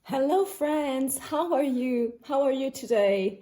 Hello friends, how are you? How are you today?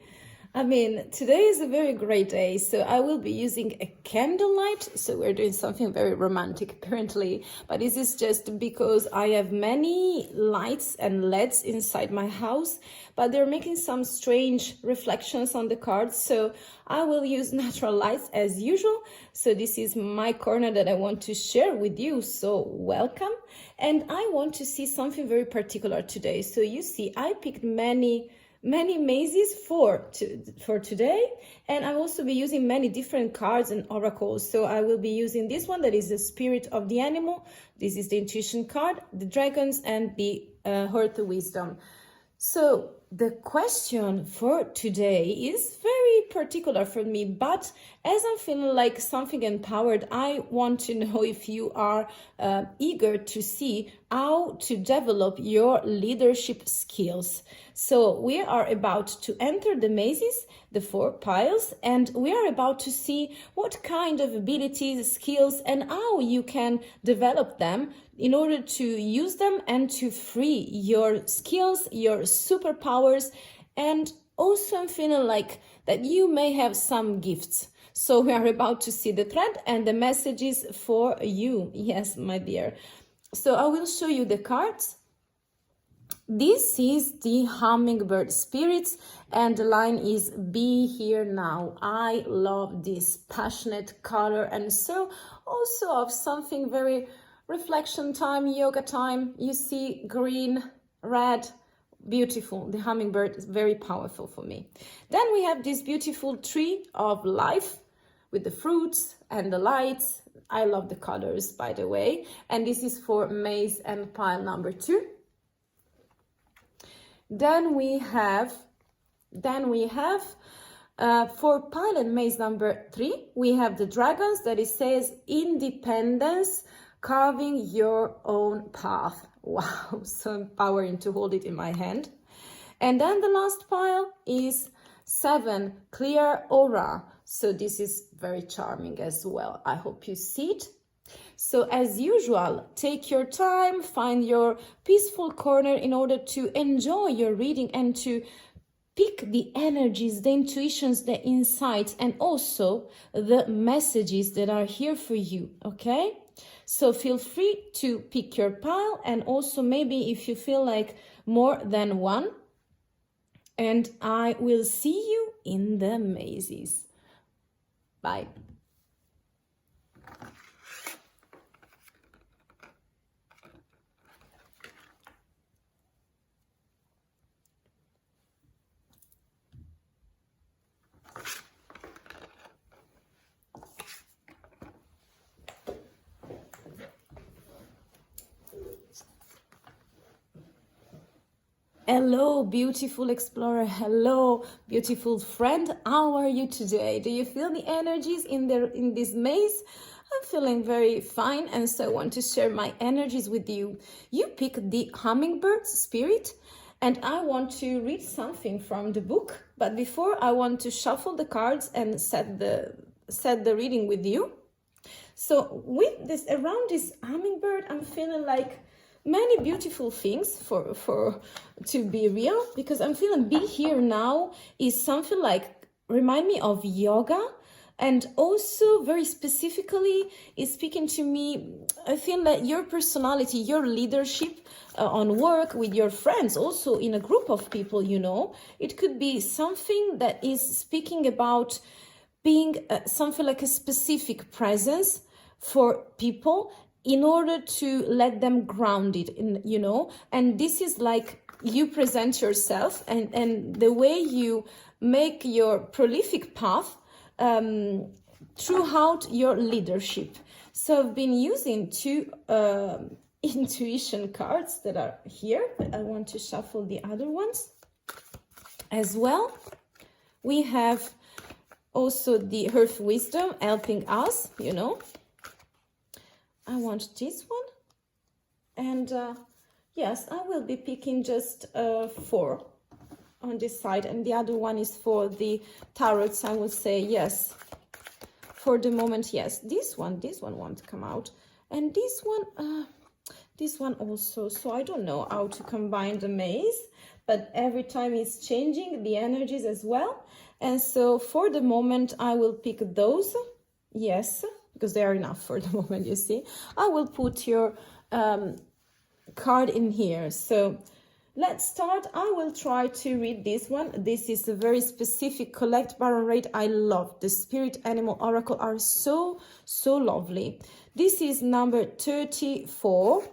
Today is a very great day, so I will be using a candlelight. So we're doing something very romantic apparently, but this is just because I have many lights and LEDs inside my house, but they're making some strange reflections on the cards, so I will use natural lights as usual. So this is my corner that I want to share with you, so welcome. And I want to see something very particular today. So you see, I picked many mazes for today, and I will also be using many different cards and oracles. So I will be using this one that is the spirit of the animal, this is the intuition card, the dragons, and the earth wisdom. So the question for today is very particular for me, but as I'm feeling like something empowered, I want to know if you are eager to see how to develop your leadership skills. So we are about to enter the mazes, the 4 piles, and we are about to see what kind of abilities, skills, and how you can develop them in order to use them and to free your skills, your superpowers, and also I'm feeling like that you may have some gifts. So we are about to see the thread and the messages for you. Yes, my dear. So I will show you the cards. This is the Hummingbird spirits, and the line is be here now. I love this passionate color, and so also of something very reflection time, yoga time. You see green, red, beautiful. The hummingbird is very powerful for me. Then we have this beautiful tree of life with the fruits and the lights. I love the colors, by the way. And this is for maze and pile number 2. Then we have for pile and maze number 3, we have the dragons that it says independence, carving your own path. Wow, so empowering to hold it in my hand. And then the last pile is 7, clear aura. So this is very charming as well. I hope you see it. So as usual, take your time, find your peaceful corner in order to enjoy your reading and to pick the energies, the intuitions, the insights, and also the messages that are here for you, okay? So feel free to pick your pile, and also maybe if you feel like more than one, and I will see you in the mazes. Bye. Hello, beautiful explorer. Hello, beautiful friend. How are you today? Do you feel the energies in this maze? I'm feeling very fine, and so I want to share my energies with you. You picked the hummingbird spirit, and I want to read something from the book. But before, I want to shuffle the cards and set the reading with you. So with this, around this hummingbird, I'm feeling like many beautiful things for to be real, because I'm feeling be here now is something like remind me of yoga, and also very specifically is speaking to me. I feel that your personality, your leadership on work with your friends, also in a group of people, you know, it could be something that is speaking about being something like a specific presence for people in order to let them grounded in, you know, and this is like you present yourself and the way you make your prolific path throughout your leadership. So I've been using 2 intuition cards that are here, but I want to shuffle the other ones as well. We have also the earth wisdom helping us, you know. I want this one, and yes, I will be picking just 4 on this side, and the other one is for the tarots. I will say yes, for the moment, yes. This one won't come out, and this one, This one also. So I don't know how to combine the maze, but every time it's changing the energies as well. And so for the moment, I will pick those. Yes, because they are enough for the moment, you see. I will put your card in here. So let's start. I will try to read this one. This is a very specific collect Baron rate. I love the Spirit Animal Oracle are so lovely. This is number 34.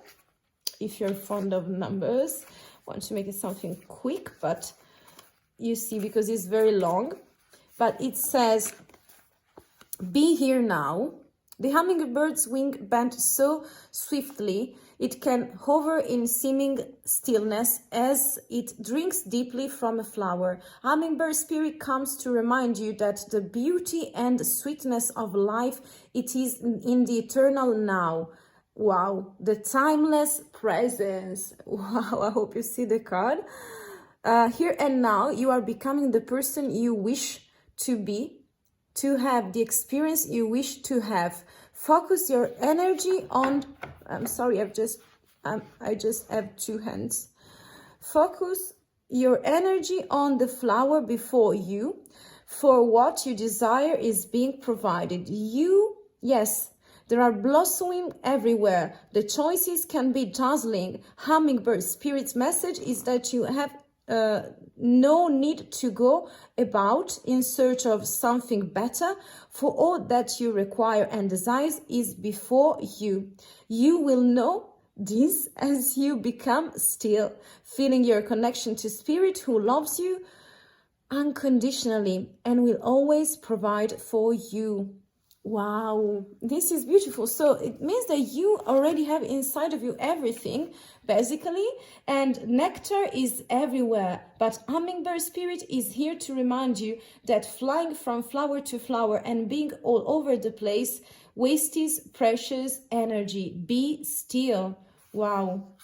If you're fond of numbers, want to make it something quick, but you see, because it's very long, but it says, be here now. The hummingbird's wing bent so swiftly it can hover in seeming stillness as it drinks deeply from a flower. Hummingbird spirit comes to remind you that the beauty and sweetness of life, it is in the eternal now. Wow, the timeless presence. Wow, I hope you see the card. Here and now, you are becoming the person you wish to be, to have the experience you wish to have. Focus your energy on, I'm sorry, I just have two hands. Focus your energy on the flower before you, for what you desire is being provided. Yes, there are blossoming everywhere. The choices can be dazzling. Hummingbird Spirit's message is that you have no need to go about in search of something better, for all that you require and desire is before you. You will know this as you become still, feeling your connection to Spirit who loves you unconditionally and will always provide for you. Wow, this is beautiful. So it means that you already have inside of you everything, basically, and nectar is everywhere. But Hummingbird Spirit is here to remind you that flying from flower to flower and being all over the place wastes precious energy. Be still. Wow,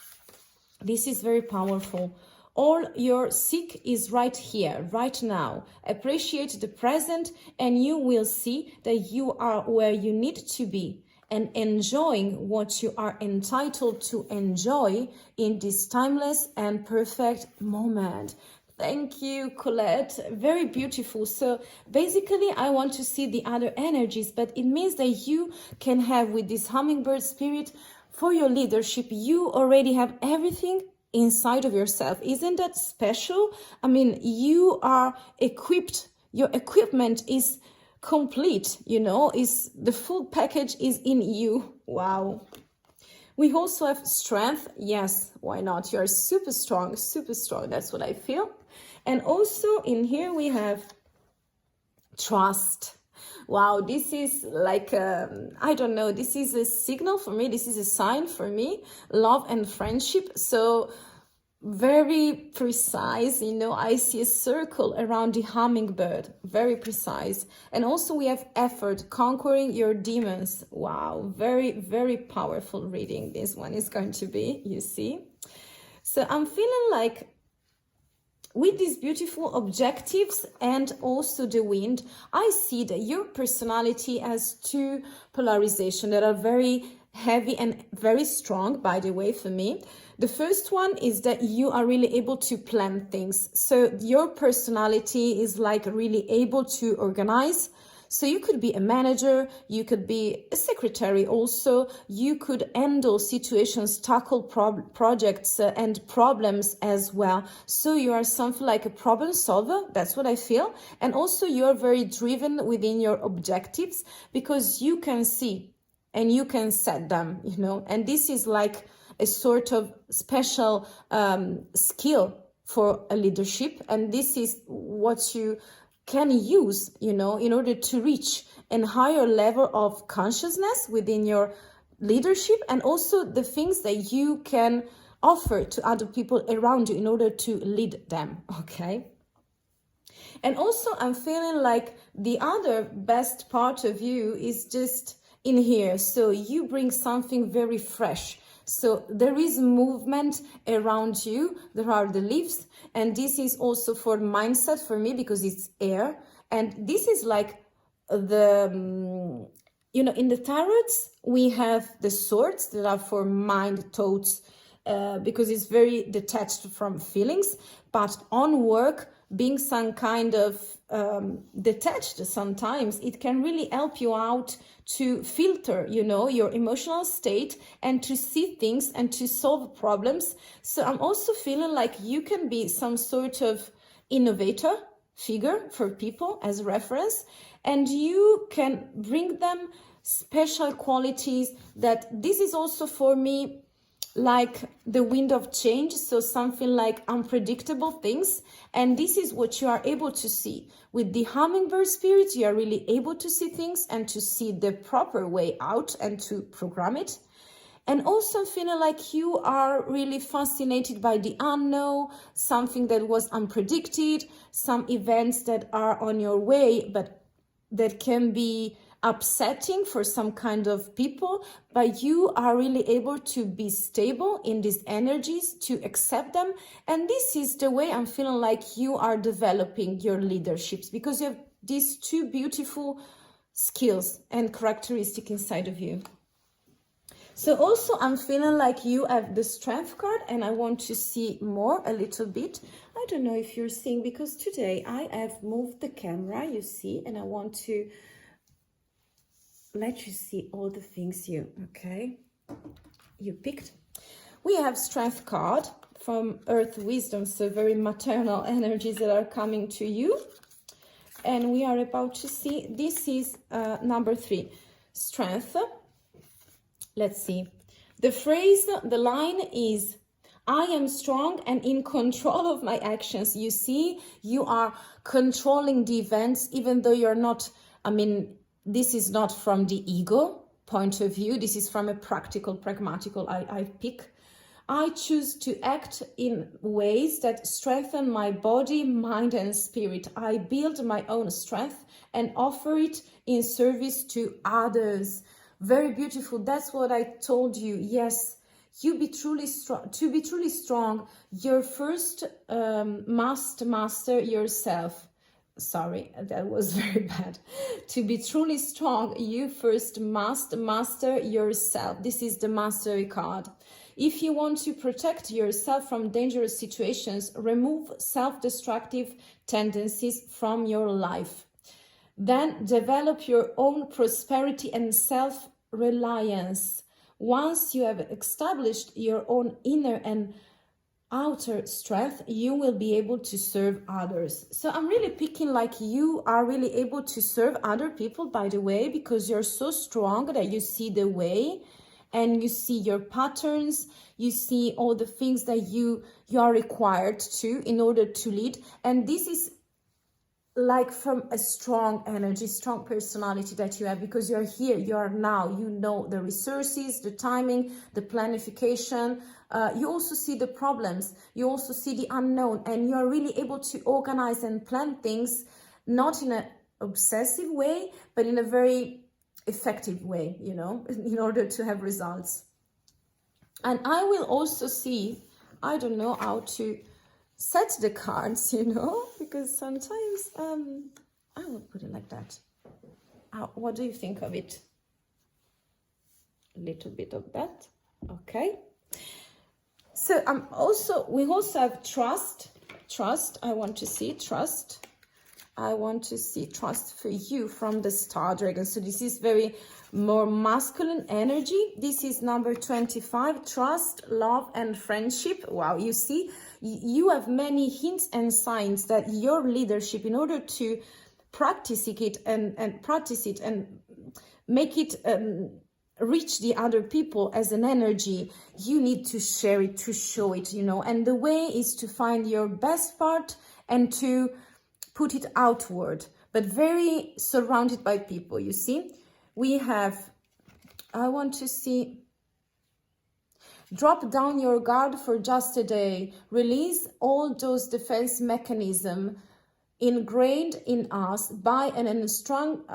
this is very powerful. All your seek is right here, right now. Appreciate the present and you will see that you are where you need to be and enjoying what you are entitled to enjoy in this timeless and perfect moment. Thank you, Colette. Very beautiful. So basically, I want to see the other energies, but it means that you can have with this Hummingbird Spirit for your leadership, you already have everything inside of yourself. Isn't that special? I mean, you are equipped. Your equipment is complete, is the full package is in you. Wow. We also have strength. Yes, why not? You're super strong, super strong. That's what I feel. And also in here we have trust. Wow, this is like, I don't know, this is a signal for me. This is a sign for me, love and friendship. So very precise, I see a circle around the hummingbird, very precise. And also we have effort, conquering your demons. Wow, very, very powerful reading. This one is going to be, you see. So I'm feeling like with these beautiful objectives and also the wind, I see that your personality has two polarization that are very heavy and very strong, by the way, for me. The first one is that you are really able to plan things. So your personality is like really able to organize. So you could be a manager, you could be a secretary also, you could handle situations, tackle projects and problems as well. So you are something like a problem solver, that's what I feel. And also you are very driven within your objectives because you can see and you can set them, and this is like a sort of special skill for a leadership. And this is what you can use, in order to reach a higher level of consciousness within your leadership, and also the things that you can offer to other people around you in order to lead them, okay? And also I'm feeling like the other best part of you is just in here. So you bring something very fresh. So there is movement around you. There are the leaves. And this is also for mindset for me because it's air. And this is like the you know, in the tarots, we have the swords that are for mind, thoughts, because it's very detached from feelings. But on work, being some kind of detached sometimes, it can really help you out to filter, you know, your emotional state and to see things and to solve problems. So I'm also feeling like you can be some sort of innovator figure for people as reference, and you can bring them special qualities. That this is also for me like the wind of change, so something like unpredictable things, and this is what you are able to see with the hummingbird spirit. You are really able to see things and to see the proper way out and to program it. And also feeling like you are really fascinated by the unknown, something that was unpredicted, some events that are on your way, but that can be upsetting for some kind of people, but you are really able to be stable in these energies, to accept them. And this is the way I'm feeling like you are developing your leaderships, because you have these two beautiful skills and characteristics inside of you. So also I'm feeling like you have the strength card, and I want to see more a little bit. I don't know if you're seeing, because today I have moved the camera, you see, and I want to let you see all the things you picked. We have strength card from earth wisdom, so very maternal energies that are coming to you. And we are about to see, this is number 3, strength. Let's see. The phrase, the line is, I am strong and in control of my actions. You see, you are controlling the events, even though you're not, I mean, this is not from the ego point of view. This is from a practical, pragmatical, I pick. I choose to act in ways that strengthen my body, mind, and spirit. I build my own strength and offer it in service to others. Very beautiful. That's what I told you. Yes, you be truly strong. To be truly strong, you first must master yourself. Sorry, that was very bad. To be truly strong, you first must master yourself. This is the mastery card. If you want to protect yourself from dangerous situations, remove self-destructive tendencies from your life. Then develop your own prosperity and self-reliance. Once you have established your own inner and outer strength, you will be able to serve others. So I'm really picking like you are really able to serve other people, by the way, because you're so strong that you see the way and you see your patterns, you see all the things that you are required to in order to lead. And this is like from a strong energy, strong personality that you have, because you're here, you are now, you know the resources, the timing, the planification. You also see the problems, you also see the unknown, and you are really able to organize and plan things, not in an obsessive way, but in a very effective way, you know, in order to have results. And I will also see, I don't know how to set the cards, you know, because sometimes I will put it like that. What do you think of it? A little bit of that. Okay. So we also have trust. I want to see trust. I want to see trust for you from the Star Dragon. So this is very more masculine energy. This is number 25, trust, love, and friendship. Wow, you see, you have many hints and signs that your leadership, in order to practice it and make it reach the other people as an energy, you need to share it, to show it, you know. And the way is to find your best part and to put it outward, but very surrounded by people, you see. We have, I want to see, drop down your guard for just a day. Release all those defense mechanisms ingrained in us by an untrusting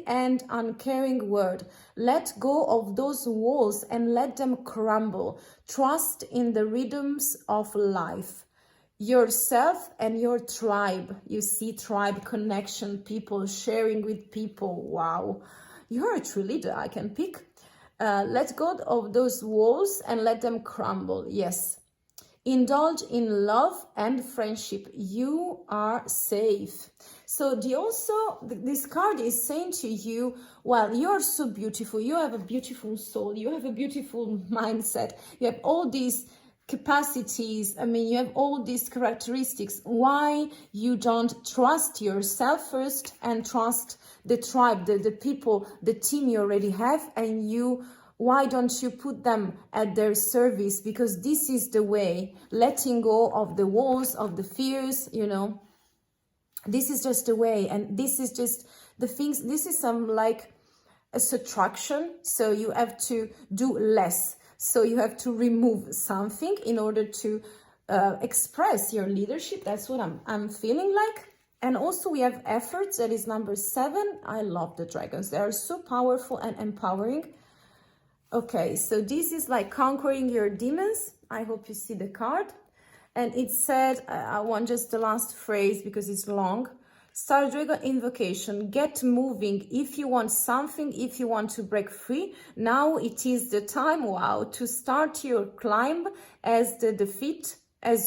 and uncaring world. Let go of those walls and let them crumble. Trust in the rhythms of life. yourself and your tribe. You see tribe connection, people sharing with people. Wow, you're a true leader. I can pick. Let go of those walls and let them crumble. Yes. Indulge in love and friendship. You are safe. So this card is saying to you, well, you are so beautiful. You have a beautiful soul. You have a beautiful mindset. You have all these capacities. I mean, you have all these characteristics. Why you don't trust yourself first and trust the tribe, the people, the team you already have, and why don't you put them at their service? Because this is the way, letting go of the walls, of the fears, this is just the way. And this is just the things, this is some like a subtraction. So you have to do less. So you have to remove something in order to express your leadership. That's what I'm feeling like. And also we have efforts, that is number 7. I love the dragons. They are so powerful and empowering. Okay, so this is like conquering your demons. I hope you see the card. And it said, I want just the last phrase because it's long. Stardragon invocation, get moving. If you want something, if you want to break free, now it is the time, wow, to start your climb as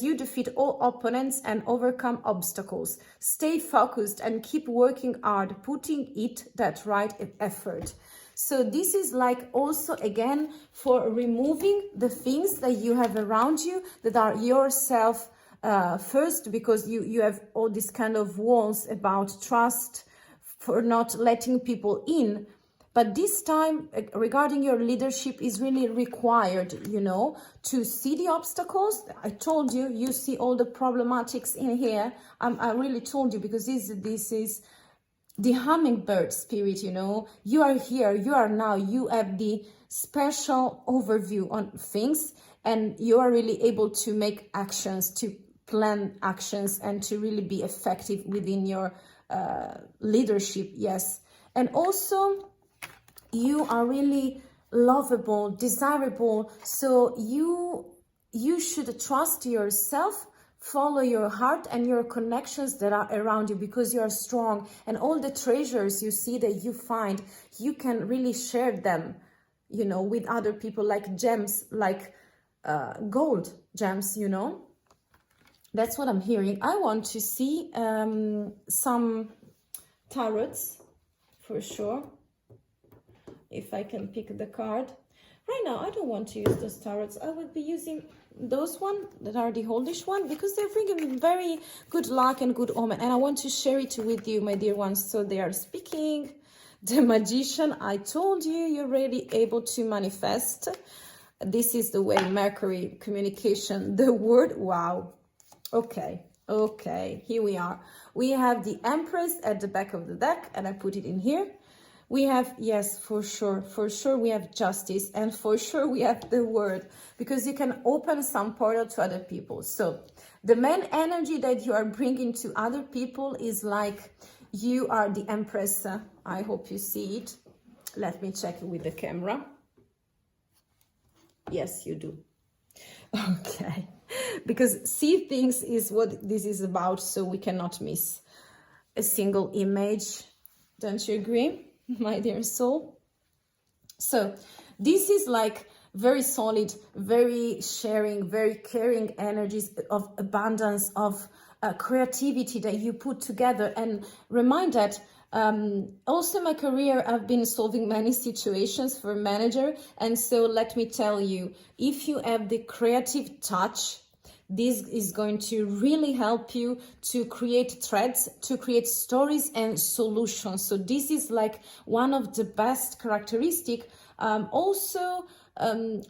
you defeat all opponents and overcome obstacles. Stay focused and keep working hard, putting that right effort. So this is like also, again, for removing the things that you have around you that are yourself first, because you have all these kind of walls about trust, for not letting people in. But this time, regarding your leadership, is really required, to see the obstacles. I told you, you see all the problematics in here. I really told you, because this is the hummingbird spirit, you are here, you are now, you have the special overview on things, and you are really able to make actions, to plan actions, and to really be effective within your leadership. Yes. And also you are really lovable, desirable. So you should trust yourself, follow your heart and your connections that are around you, because you are strong, and all the treasures you see that you find, you can really share them, with other people, like gems, like gold gems, That's what I'm hearing. I want to see some tarots for sure, if I can pick the card. Right now, I don't want to use those tarots. I would be using those one that are the holdish one, because they're bringing very good luck and good omen. And I want to share it with you, my dear ones. So they are speaking. The magician, I told you, you're really able to manifest. This is the way, Mercury, communication, the word. Wow. Okay, here we are. We have the Empress at the back of the deck, and I put it in here. We have, yes, for sure, we have justice, and for sure we have the word, because you can open some portal to other people. So the main energy that you are bringing to other people is like you are the Empress. I hope you see it. Let me check with the camera. Yes, you do. Okay, because see things is what this is about, so we cannot miss a single image. Don't you agree, my dear soul? So this is like very solid, very sharing, very caring energies of abundance, of creativity that you put together. And remind that also in my career, I've been solving many situations for a manager. And so let me tell you, if you have the creative touch, this is going to really help you to create threads, to create stories and solutions. So this is like one of the best characteristics. Also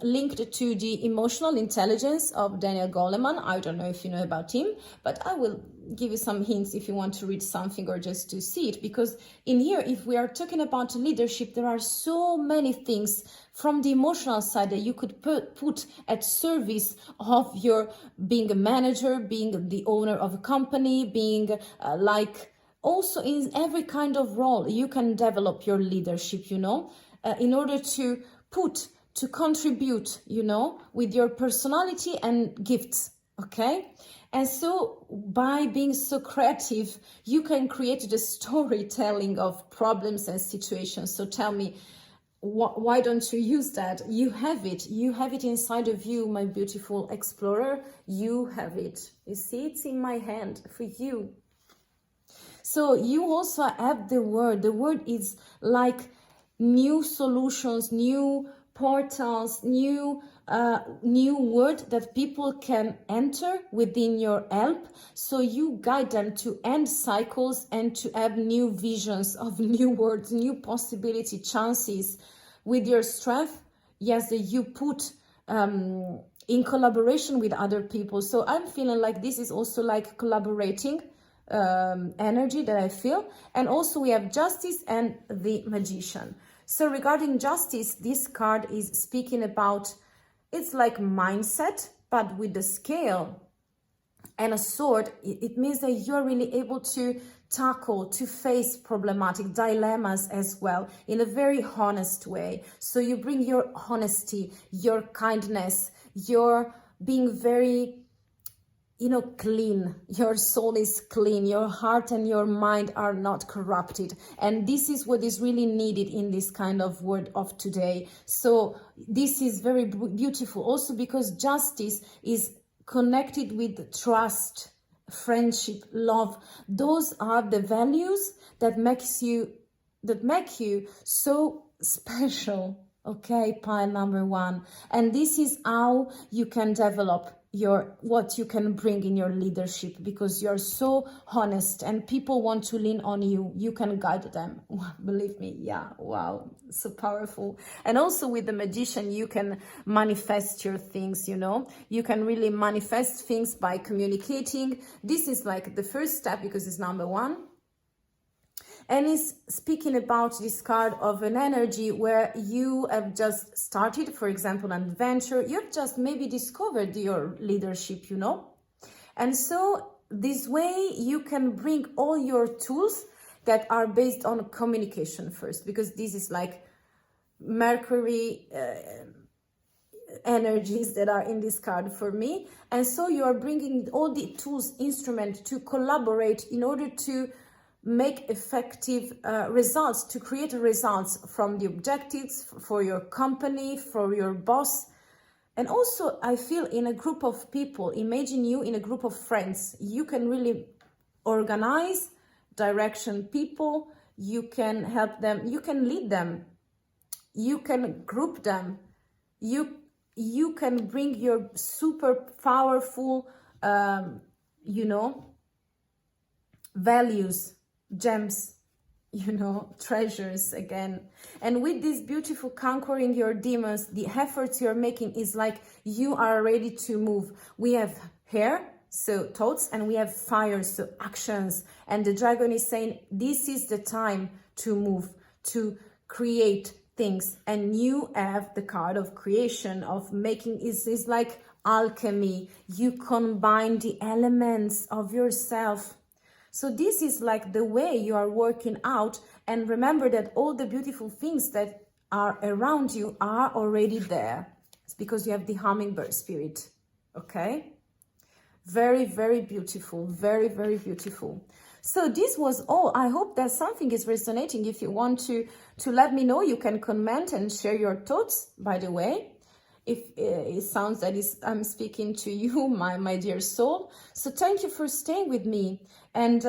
linked to the emotional intelligence of Daniel Goleman. I don't know if you know about him, but I will give you some hints if you want to read something or just to see it. Because in here, if we are talking about leadership, there are so many things from the emotional side that you could put at service of your being a manager, being the owner of a company, being like also in every kind of role you can develop your leadership, in order to contribute, with your personality and gifts. okay? And so by being so creative, you can create the storytelling of problems and situations. So tell me, why don't you use that? You have it inside of you, my beautiful explorer. You have it. You see, it's in my hand for you. So you also have the word. The word is like new solutions, new portals, new word that people can enter within your help. So you guide them to end cycles and to have new visions of new words, new possibility, chances with your strength. Yes, that you put in collaboration with other people. So I'm feeling like this is also like collaborating energy that I feel. And also we have justice and the magician. So regarding justice, this card is speaking about, it's like mindset, but with the scale and a sword. It means that you're really able to tackle, to face problematic dilemmas as well in a very honest way. So you bring your honesty, your kindness, your being very, clean. Your soul is clean. Your heart and your mind are not corrupted. And this is what is really needed in this kind of word of today. So this is very beautiful also because justice is connected with trust, friendship, love. Those are the values that make you so special. Okay, pile number one. And this is how you can develop what you can bring in your leadership, because you're so honest and people want to lean on you. You can guide them. Believe me. Yeah. Wow. So powerful. And also with the magician, you can manifest your things, you can really manifest things by communicating. This is like the first step because it's number one. And it's speaking about this card of an energy where you have just started, for example, an adventure. You've just maybe discovered your leadership, And so this way you can bring all your tools that are based on communication first, because this is like Mercury energies that are in this card for me. And so you are bringing all the tools, instruments to collaborate in order to make effective results, to create results from the objectives for your company, for your boss. And also I feel in a group of people, imagine you in a group of friends, you can really organize, direction people, you can help them, you can lead them, you can group them, you can bring your super powerful values, gems, treasures again. And with this beautiful conquering your demons, the efforts you're making is like you are ready to move. We have hair, so thoughts, and we have fire, so actions. And the dragon is saying this is the time to move, to create things. And you have the card of creation, of making. Is like alchemy. You combine the elements of yourself. So this is like the way you are working out. And remember that all the beautiful things that are around you are already there. It's because you have the hummingbird spirit. Okay? Very, very beautiful. Very, very beautiful. So this was all. I hope that something is resonating. If you want to let me know, you can comment and share your thoughts, by the way. If it sounds that I'm speaking to you, my dear soul. So thank you for staying with me. And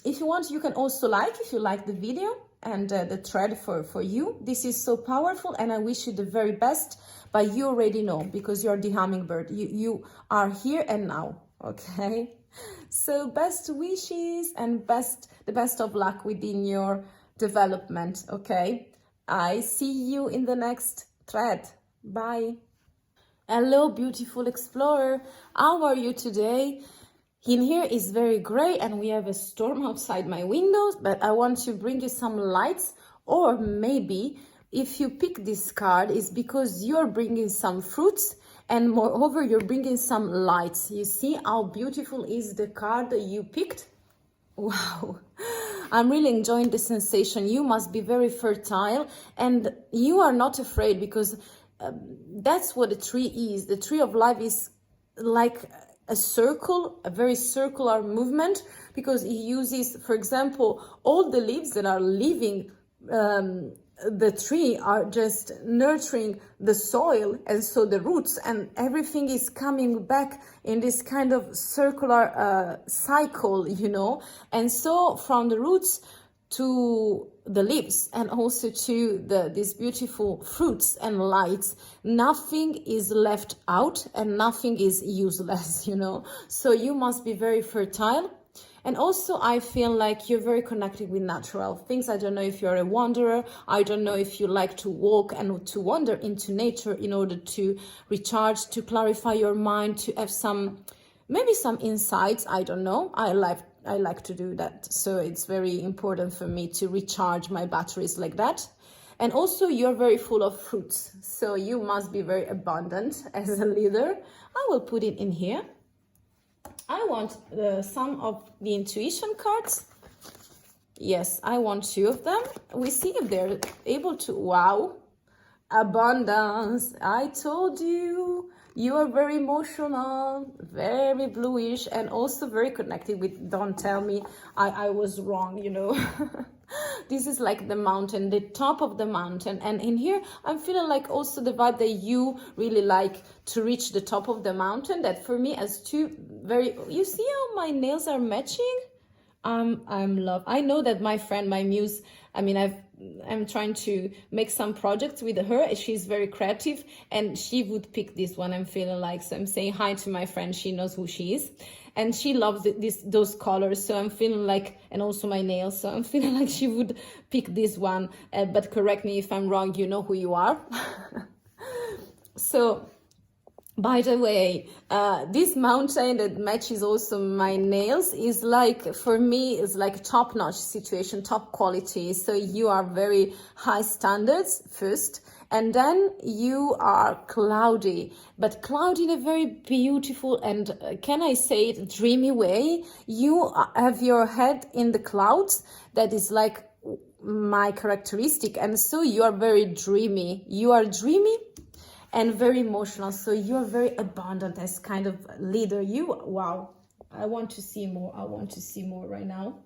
if you want, you can also if you like the video and the thread for you. This is so powerful and I wish you the very best. But you already know, because you're the hummingbird. You are here and now, okay? So best wishes and the best of luck within your development, okay? I see you in the next thread. Bye. Hello, beautiful explorer. How are you today? In here is very gray and we have a storm outside my windows, but I want to bring you some lights. Or maybe if you pick this card, it's because you're bringing some fruits, and moreover, you're bringing some lights. You see how beautiful is the card that you picked? Wow. I'm really enjoying the sensation. You must be very fertile and you are not afraid, because that's what a tree is. The tree of life is like a circle, a very circular movement, because he uses, for example, all the leaves that are leaving the tree are just nurturing the soil, and so the roots and everything is coming back in this kind of circular cycle, you know. And so from the roots to the leaves and also to these beautiful fruits and lights, nothing is left out and nothing is useless, you know. So you must be very fertile. And also I feel like you're very connected with natural things. I don't know if you're a wanderer. I don't know if you like to walk and to wander into nature in order to recharge, to clarify your mind, to have maybe some insights. I don't know. I like to do that. So it's very important for me to recharge my batteries like that. And also you're very full of fruits. So you must be very abundant as a leader. I will put it in here. I want some of the intuition cards. Yes, I want 2 of them. We see if they're able to, wow, abundance. I told you, you are very emotional, very bluish, and also very connected with, don't tell me I was wrong, you know. This is like the mountain, the top of the mountain. And in here, I'm feeling like also the vibe that you really like to reach the top of the mountain. That for me as 2 very, you see how my nails are matching? I know that my friend, my muse, I mean, I'm trying to make some projects with her. She's very creative and she would pick this one, I'm feeling like. So I'm saying hi to my friend. She knows who she is. And she loves those colors. So I'm feeling like, and also my nails. So I'm feeling like she would pick this one. But correct me if I'm wrong. You know who you are. So, by the way, this mountain that matches also my nails is like, for me, is like top-notch situation, top quality. So you are very high standards first, and then you are cloudy, but cloudy in a very beautiful and, can I say it, dreamy way. You have your head in the clouds. That is like my characteristic. And so you are very dreamy. You are dreamy and very emotional. So you're very abundant as kind of leader. Wow, I want to see more. I want to see more right now.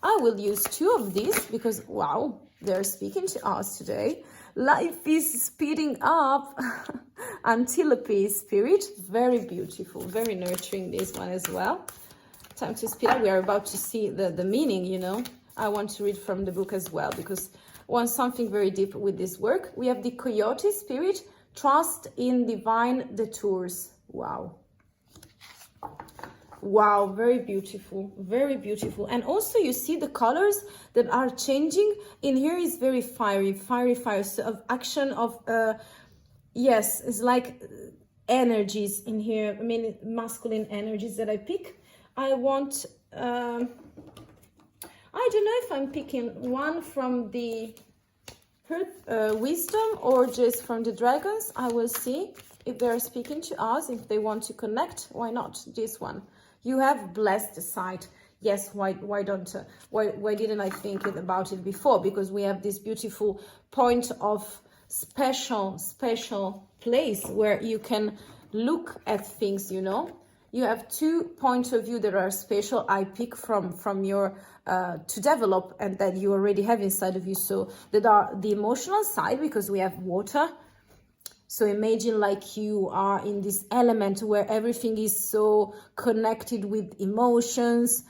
I will use 2 of these because, wow, they're speaking to us today. Life is speeding up. Antelope spirit, very beautiful, very nurturing, this one as well. Time to speed up. We are about to see the meaning, you know. I want to read from the book as well because I want something very deep with this work. We have the coyote spirit, trust in divine detours. Wow. Wow, very beautiful, very beautiful. And also you see the colors that are changing. In here is very fiery, so of action, of, yes, it's like energies in here. I mean, masculine energies that I pick. I want, I don't know if I'm picking one from the wisdom or just from the dragons. I will see if they're speaking to us, if they want to connect. Why not this one? You have blessed the site. Yes, why didn't I think about it before? Because we have this beautiful point of special place where you can look at things, you know. You have 2 points of view that are special. I pick from your to develop and that you already have inside of you. So that are the emotional side, because we have water. So imagine like you are in this element where everything is so connected with emotions,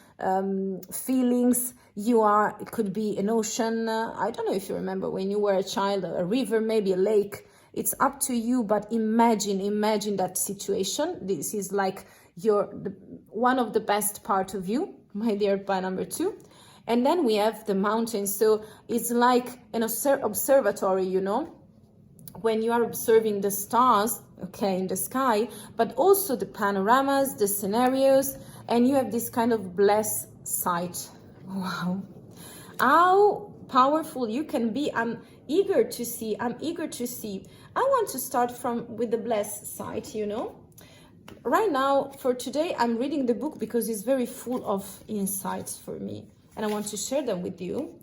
feelings. It could be an ocean. I don't know if you remember when you were a child, a river, maybe a lake. It's up to you, but imagine that situation. This is like one of the best part of you, my dear pie number 2. And then we have the mountains. So it's like an observatory, you know, when you are observing the stars, okay, in the sky, but also the panoramas, the scenarios, and you have this kind of blessed sight. Wow. How powerful you can be. I'm eager to see. I want to start with the blessed sight, you know. Right now, for today, I'm reading the book because it's very full of insights for me, and I want to share them with you.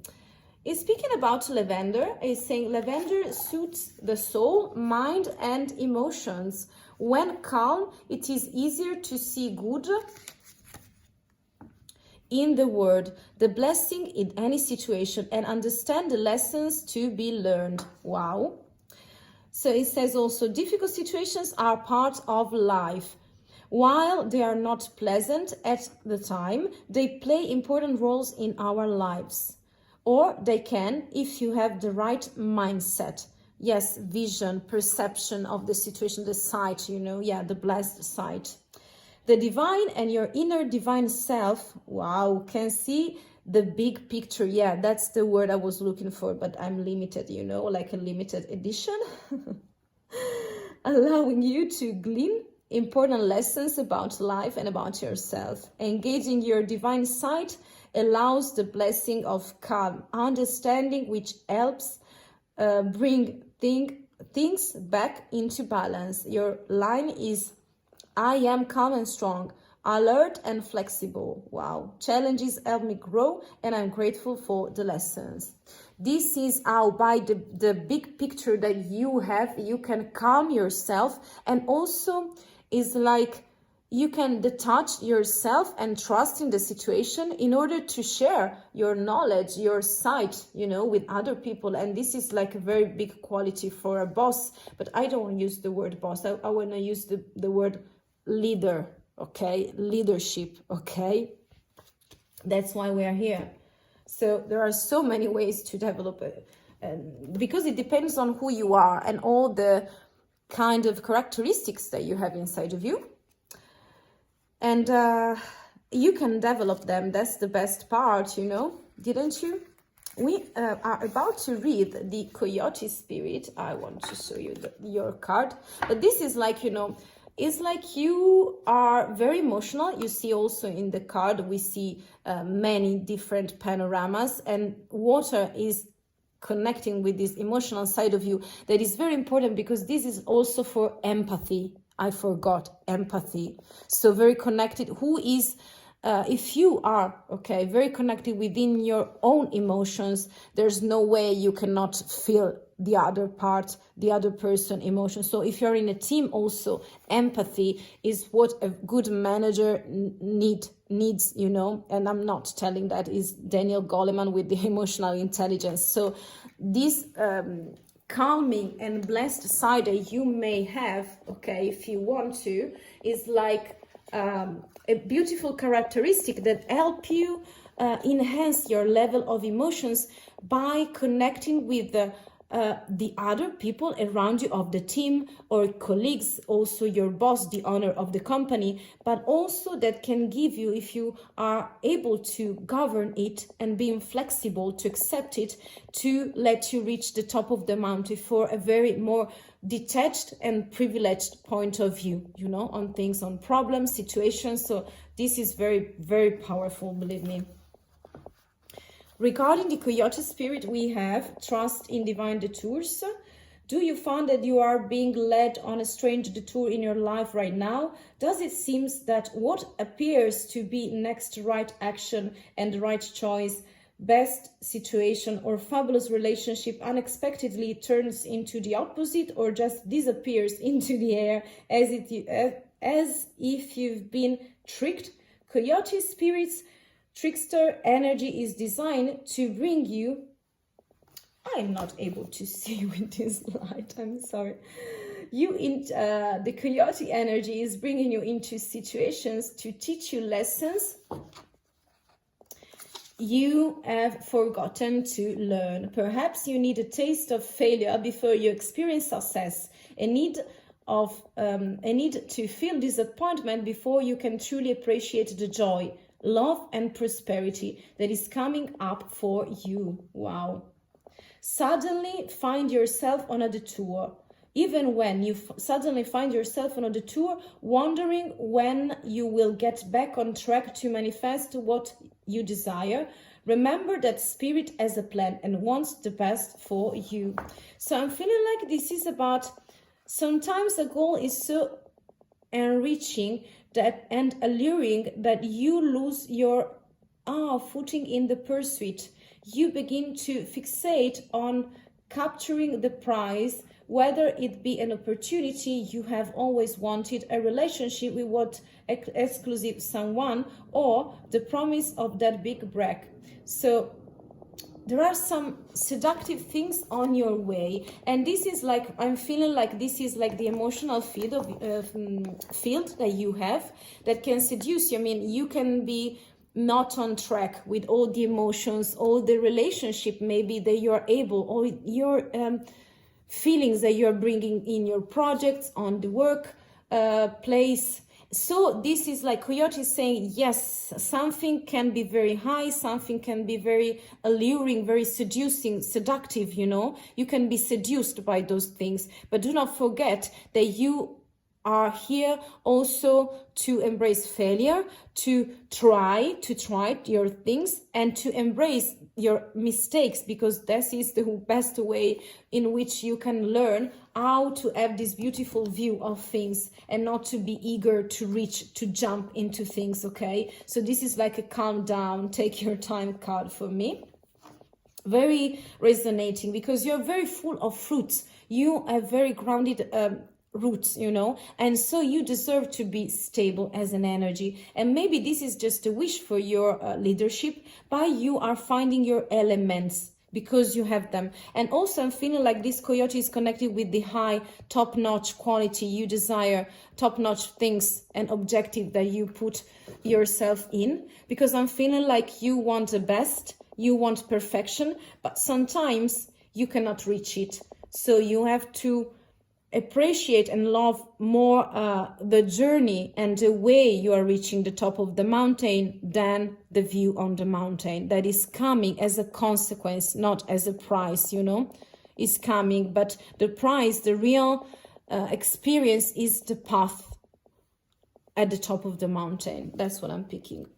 It's speaking about lavender. It's saying lavender suits the soul, mind, and emotions. When calm, it is easier to see good in the world, the blessing in any situation, and understand the lessons to be learned. Wow. So it says also, difficult situations are part of life. While they are not pleasant at the time, they play important roles in our lives. Or they can, if you have the right mindset. Yes, vision, perception of the situation, the sight, you know, yeah, the blessed sight. The divine and your inner divine self, wow, can see the big picture. Yeah, that's the word I was looking for, but I'm limited, you know, like a limited edition. Allowing you to glean important lessons about life and about yourself. Engaging your divine sight allows the blessing of calm understanding, which helps bring things back into balance. Your line is, I am calm and strong, alert and flexible. Wow. Challenges help me grow, and I'm grateful for the lessons. This is how, by the big picture that you have, you can calm yourself, and also is like you can detach yourself and trust in the situation in order to share your knowledge, your sight, you know, with other people. And this is like a very big quality for a boss, but I don't want to use the word boss. I want to use the word leader, okay? Leadership, okay? That's why we are here. So there are so many ways to develop it, because it depends on who you are and all the kind of characteristics that you have inside of you. And you can develop them. That's the best part, you know, didn't you? We are about to read the Coyote Spirit. I want to show you your card. But this is like, you know, it's like you are very emotional. You see also in the card, we see many different panoramas, and water is connecting with this emotional side of you. That is very important, because this is also for empathy. I forgot empathy. So very connected. Who is, if you are, okay, very connected within your own emotions, there's no way you cannot feel the other part, the other person emotion. So if you're in a team also, empathy is what a good manager needs, you know, and I'm not telling that is Daniel Goleman with the emotional intelligence. So this calming and blessed side that you may have, okay, if you want to, is like a beautiful characteristic that help you enhance your level of emotions by connecting with the other people around you of the team or colleagues, also your boss, the owner of the company, but also that can give you, if you are able to govern it and being flexible to accept it, to let you reach the top of the mountain for a very more detached and privileged point of view, you know, on things, on problems, situations. So this is very, very powerful, believe me. Regarding the Coyote Spirit, we have trust in divine detours. Do you find that you are being led on a strange detour in your life right now? Does it seem that what appears to be next right action and right choice, best situation or fabulous relationship unexpectedly turns into the opposite, or just disappears into the air as if you've been tricked? Coyote Spirit's trickster energy is designed to bring you, I'm not able to see with this light, I'm sorry. The Coyote energy is bringing you into situations to teach you lessons you have forgotten to learn. Perhaps you need a taste of failure before you experience success, a need to feel disappointment before you can truly appreciate the joy, love and prosperity that is coming up for you. Wow. Suddenly find yourself on a detour. Even when you suddenly find yourself on a detour, wondering when you will get back on track to manifest what you desire, remember that Spirit has a plan and wants the best for you. So I'm feeling like this is about, sometimes a goal is so enriching and alluring that you lose your footing in the pursuit. you begin to fixate on capturing the prize, whether it be an opportunity you have always wanted, a relationship with what exclusive someone, or the promise of that big break. So there are some seductive things on your way, and this is like, I'm feeling like this is like the emotional field that you have that can seduce you. I mean, you can be not on track with all the emotions, all the relationship maybe that you're able, or your feelings that you're bringing in your projects, on the work place. So this is like Coyote is saying, yes, something can be very high, something can be very alluring, very seducing, seductive, you know. You can be seduced by those things, but do not forget that you are here also to embrace failure, to try your things, and to embrace your mistakes, because this is the best way in which you can learn how to have this beautiful view of things and not to be eager to reach, to jump into things, okay? So this is like a calm down, take your time card for me. Very resonating, because you're very full of fruits. You are very grounded roots, you know, and so you deserve to be stable as an energy. And maybe this is just a wish for your leadership, but you are finding your elements because you have them. And also I'm feeling like this Coyote is connected with the high top-notch quality you desire, top-notch things and objective that you put yourself in, because I'm feeling like you want the best, you want perfection, but sometimes you cannot reach it. So you have to appreciate and love more the journey and the way you are reaching the top of the mountain than the view on the mountain that is coming as a consequence, not as a prize, you know, is coming. But the prize, the real experience is the path at the top of the mountain. That's what I'm picking.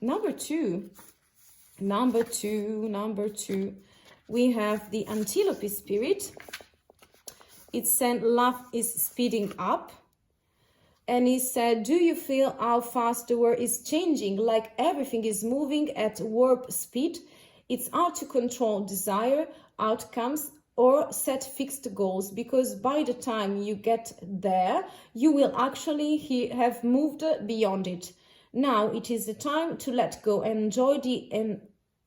Number two, we have the antelope spirit. It said love is speeding up, and he said, do you feel how fast the world is changing, like everything is moving at warp speed? It's hard to control desire, outcomes, or set fixed goals, because by the time you get there, you will actually have moved beyond it. Now it is the time to let go and enjoy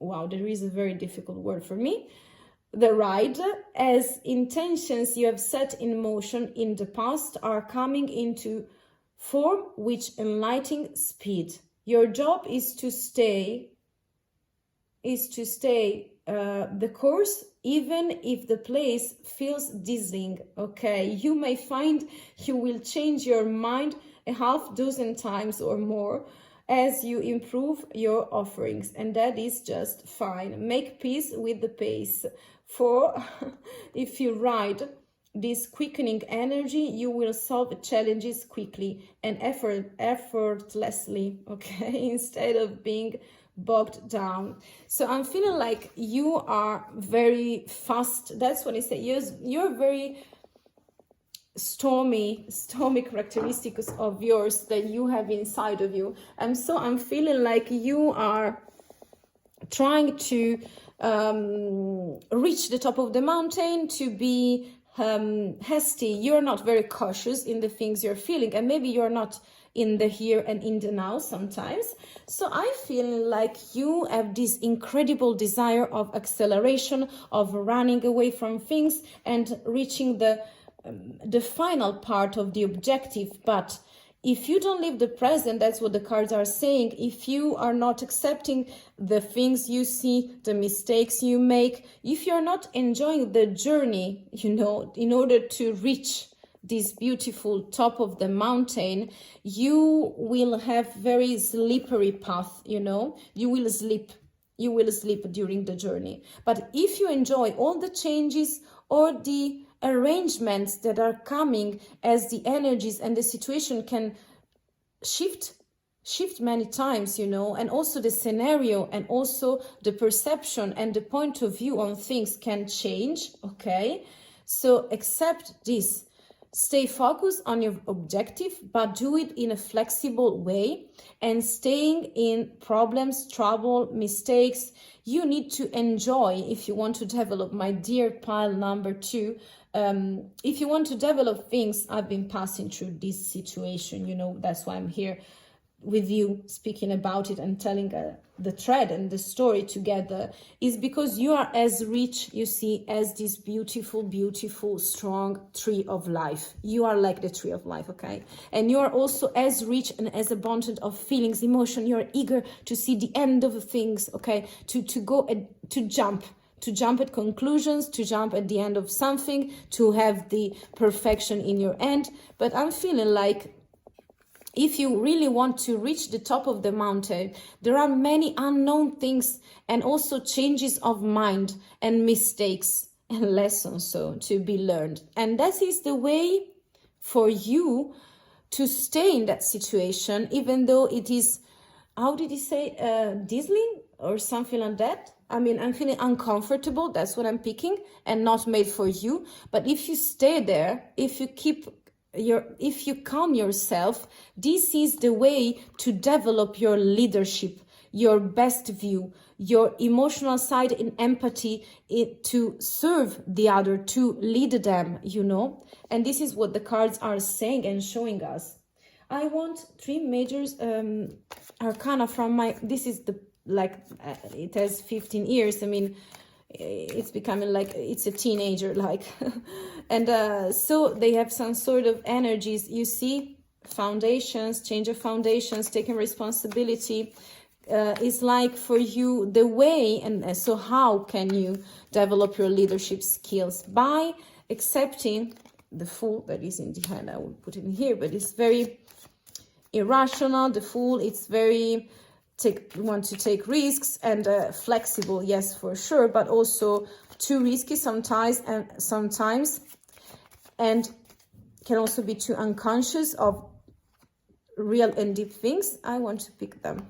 wow, there is a very difficult word for me. The ride, as intentions you have set in motion in the past are coming into form with enlightening speed. Your job is to stay the course, even if the place feels dizzying, okay? You may find you will change your mind a half dozen times or more as you improve your offerings, and that is just fine. Make peace with the pace. For if you ride this quickening energy, you will solve challenges quickly and effortlessly, okay, instead of being bogged down. So I'm feeling like you are very fast. That's what I say. You're very stormy characteristics of yours that you have inside of you. And so I'm feeling like you are trying to reach the top of the mountain, to be hasty. You're not very cautious in the things you're feeling, and maybe you're not in the here and in the now sometimes. So I feel like you have this incredible desire of acceleration, of running away from things and reaching the final part of the objective. But if you don't live the present, that's what the cards are saying, if you are not accepting the things you see, the mistakes you make, if you're not enjoying the journey, you know, in order to reach this beautiful top of the mountain, you will have very slippery path, you know, you will slip during the journey. But if you enjoy all the changes or the arrangements that are coming, as the energies and the situation can shift many times, you know, and also the scenario and also the perception and the point of view on things can change, okay? So accept this. Stay focused on your objective, but do it in a flexible way, and staying in problems, trouble, mistakes. You need to enjoy if you want to develop, my dear pile number 2. If you want to develop things, I've been passing through this situation, you know, that's why I'm here with you speaking about it and telling the thread and the story together, is because you are as rich, you see, as this beautiful, beautiful, strong tree of life. You are like the tree of life, okay? And you are also as rich and as abundant of feelings, emotion. You're eager to see the end of things, okay? To go and to jump at conclusions, to jump at the end of something, to have the perfection in your end. But I'm feeling like if you really want to reach the top of the mountain, there are many unknown things and also changes of mind and mistakes and lessons so to be learned. And that is the way for you to stay in that situation, even though it is, how did he say, dazzling or something like that? I mean, I'm feeling uncomfortable, that's what I'm picking, and not made for you. But if you stay there, if you calm yourself, this is the way to develop your leadership, your best view, your emotional side in empathy, to serve the other, to lead them, you know. And this is what the cards are saying and showing us. I want 3 major arcana from my, this is the, like, it has 15 years. I mean, it's becoming like it's a teenager, like. And so they have some sort of energies, you see, foundations, change of foundations, taking responsibility is like for you the way. And so how can you develop your leadership skills? By accepting the Fool that is in the hand. I will put it in here, but it's very irrational. The Fool, it's very want to take risks, and flexible, yes, for sure, but also too risky sometimes, and can also be too unconscious of real and deep things. I want to pick them.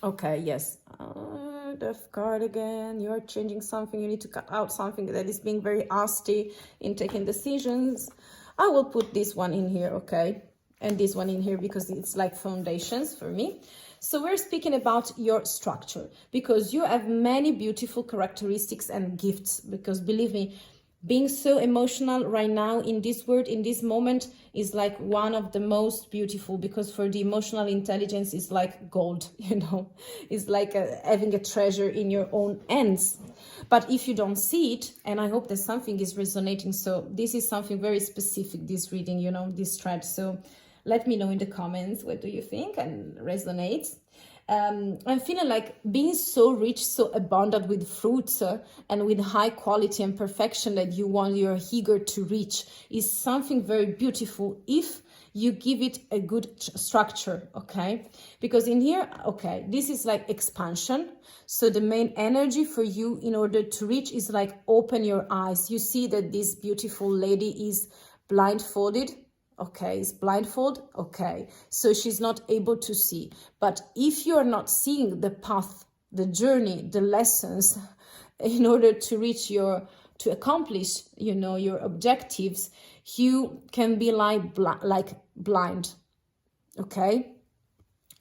Okay, yes. The card again. You're changing something. You need to cut out something that is being very hasty in taking decisions. I will put this one in here, okay? And this one in here because it's like foundations for me. So we're speaking about your structure, because you have many beautiful characteristics and gifts, because believe me, being so emotional right now in this world, in this moment, is like one of the most beautiful, because for the emotional intelligence is like gold, you know, it's like having a treasure in your own hands. But if you don't see it, and I hope that something is resonating, so this is something very specific, this reading, you know, this thread. So let me know in the comments, what do you think and resonates? I'm feeling like being so rich, so abundant with fruits and with high quality and perfection that you're eager to reach is something very beautiful if you give it a good structure, okay? Because in here, okay, this is like expansion. So the main energy for you in order to reach is like open your eyes. You see that this beautiful lady is blindfolded. Okay, is blindfold. Okay, so she's not able to see. But if you are not seeing the path, the journey, the lessons, in order to reach to accomplish, you know, your objectives, you can be like blind. Okay,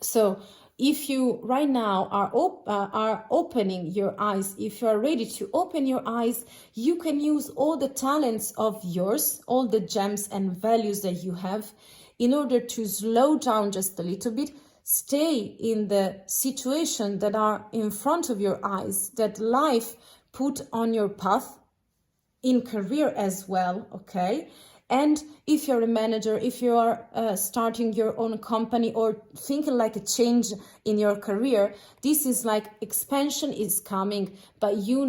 so if you right now are opening your eyes, if you are ready to open your eyes, you can use all the talents of yours, all the gems and values that you have, in order to slow down just a little bit, stay in the situation that are in front of your eyes, that life put on your path, in career as well, okay? And if you're a manager, if you are starting your own company or thinking like a change in your career, this is like expansion is coming, but you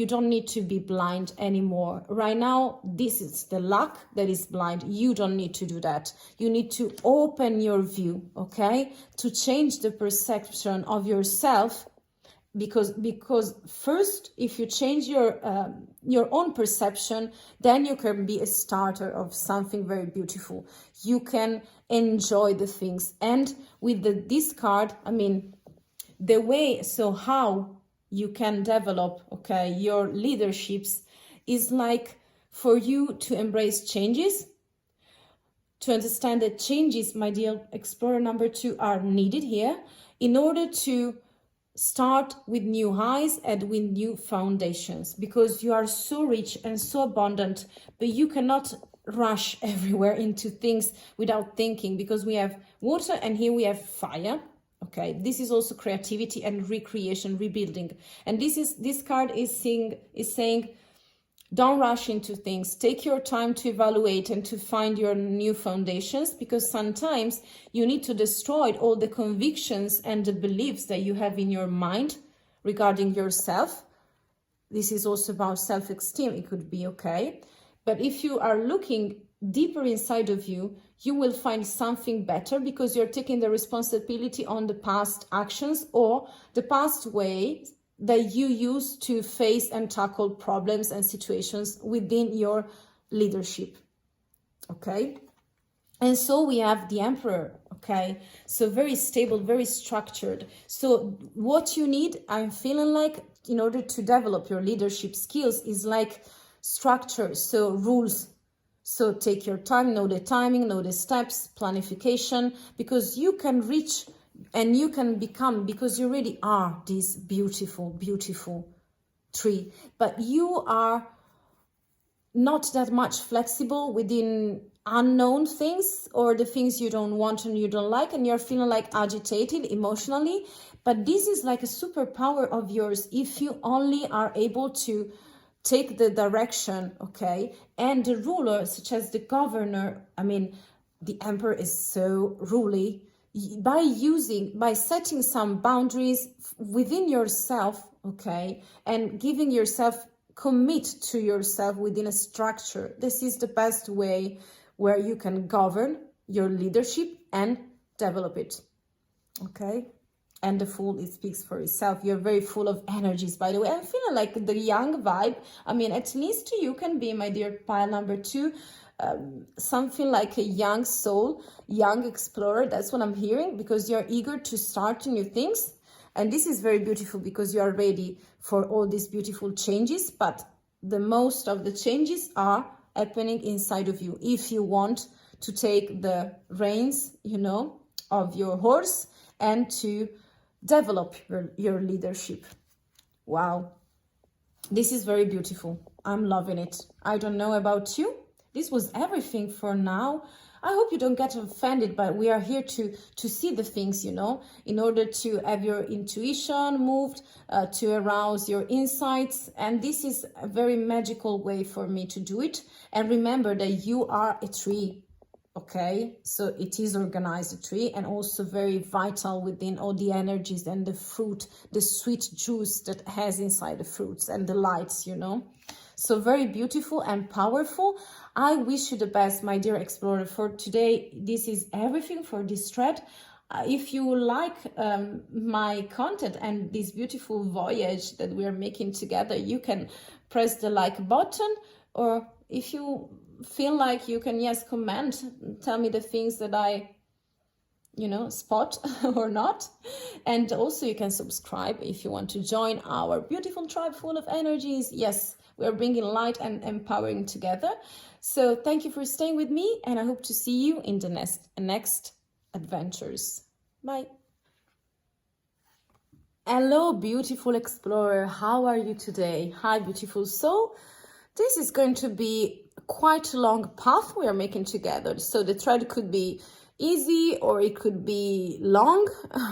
don't need to be blind anymore. Right now, this is the luck that is blind. You don't need to do that. You need to open your view, okay? To change the perception of yourself. Because first, if you change your own perception, then you can be a starter of something very beautiful. You can enjoy the things. And with this card, I mean, the way, so how you can develop, okay, your leaderships is like for you to embrace changes, to understand that changes, my dear explorer number 2, are needed here in order to start with new highs and with new foundations, because you are so rich and so abundant, but you cannot rush everywhere into things without thinking, because we have water and here we have fire. Okay, this is also creativity and recreation, rebuilding. And this card is saying don't rush into things. Take your time to evaluate and to find your new foundations, because sometimes you need to destroy all the convictions and the beliefs that you have in your mind regarding yourself. This is also about self-esteem. It could be okay. But if you are looking deeper inside of you, you will find something better, because you're taking the responsibility on the past actions or the past way that you use to face and tackle problems and situations within your leadership. Okay. And so we have the Emperor. Okay. So very stable, very structured. So what you need, I'm feeling like, in order to develop your leadership skills, is like structure. So rules. So take your time, know the timing, know the steps, planification, because you can reach and you can become, because you really are this beautiful, beautiful tree, but you are not that much flexible within unknown things or the things you don't want and you don't like, and you're feeling like agitated emotionally. But this is like a superpower of yours if you only are able to take the direction, okay? And the ruler, such as the governor, I mean, the Emperor is so ruly. By setting some boundaries within yourself, okay, and giving yourself, commit to yourself within a structure. This is the best way where you can govern your leadership and develop it, okay? And the Fool, it speaks for itself. You're very full of energies, by the way. I'm feeling like the young vibe. I mean, at least you can be, my dear pile number 2, something like a young soul, young explorer. That's what I'm hearing, because you're eager to start new things. And this is very beautiful, because you are ready for all these beautiful changes. But the most of the changes are happening inside of you. If you want to take the reins, you know, of your horse and to develop your leadership. Wow. This is very beautiful. I'm loving it. I don't know about you. This was everything for now. I hope you don't get offended, but we are here to see the things, you know, in order to have your intuition moved, to arouse your insights. And this is a very magical way for me to do it. And remember that you are a tree, okay? So it is organized, a tree, and also very vital within all the energies and the fruit, the sweet juice that has inside the fruits and the lights, you know. So very beautiful and powerful. I wish you the best, my dear explorer, for today. This is everything for this thread. If you like my content and this beautiful voyage that we are making together, you can press the like button, or if you feel like you can, yes, comment, tell me the things that I, you know, spot or not. And also you can subscribe if you want to join our beautiful tribe full of energies. Yes, we are bringing light and empowering together. So thank you for staying with me, and I hope to see you in the next adventures. Bye. Hello, beautiful explorer. How are you today? Hi, beautiful soul. This is going to be quite a long path we are making together. So the thread could be easy or it could be long.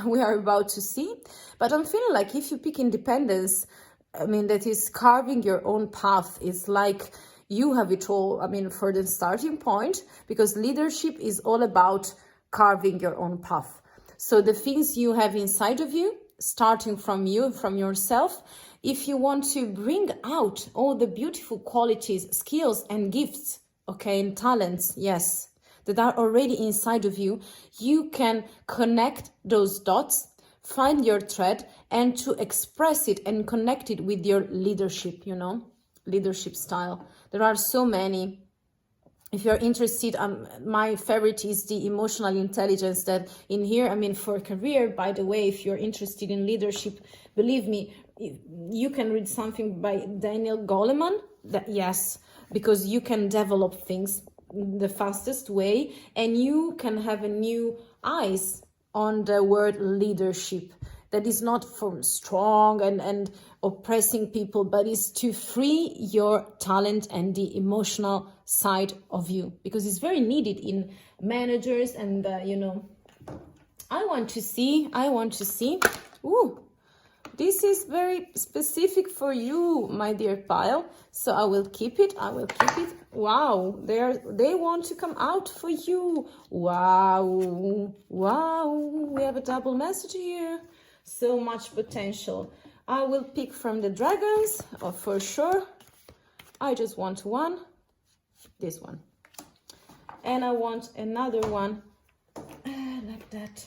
We are about to see. But I'm feeling like if you pick independence, I mean, that is carving your own path. It's like you have it all, I mean, for the starting point, because leadership is all about carving your own path. So the things you have inside of you, starting from you, from yourself, if you want to bring out all the beautiful qualities, skills and gifts, okay, and talents, yes, that are already inside of you, you can connect those dots, find your thread, and to express it and connect it with your leadership, you know, leadership style. There are so many. If you're interested, my favorite is the emotional intelligence that in here, I mean, for career, by the way, if you're interested in leadership, believe me, you can read something by Daniel Goleman. That, yes, because you can develop things the fastest way, and you can have a new eyes on the word leadership, that is not from strong and oppressing people, but is to free your talent and the emotional side of you, because it's very needed in managers. And you know, I want to see, ooh, this is very specific for you, my dear pile. So I will keep it. Wow, they want to come out for you. Wow. We have a double message here. So much potential. I will pick from the dragons, for sure. I just want one. This one. And I want another one. Like that.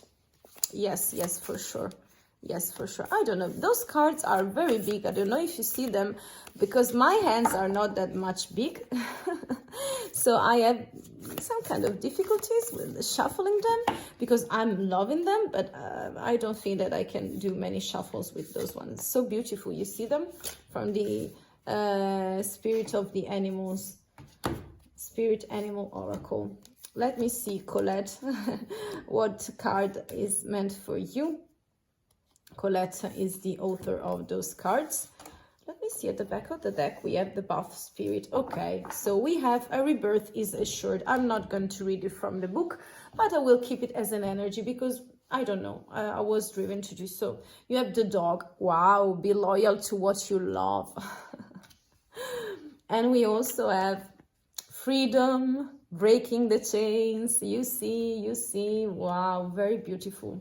Yes, for sure. Yes, for sure. I don't know. Those cards are very big. I don't know if you see them, because my hands are not that much big. So I have some kind of difficulties with shuffling them, because I'm loving them, but I don't think that I can do many shuffles with those ones. So beautiful. You see them from the Spirit of the Animals, Spirit Animal Oracle. Let me see, Colette, what card is meant for you. Colette is the author of those cards. Let me see, at the back of the deck we have the Buff Spirit. Okay, so we have a rebirth is assured. I'm not going to read it from the book, but I will keep it as an energy, because I don't know, I was driven to do so. You have the dog. Wow, be loyal to what you love. And we also have freedom, breaking the chains. You see, wow, very beautiful.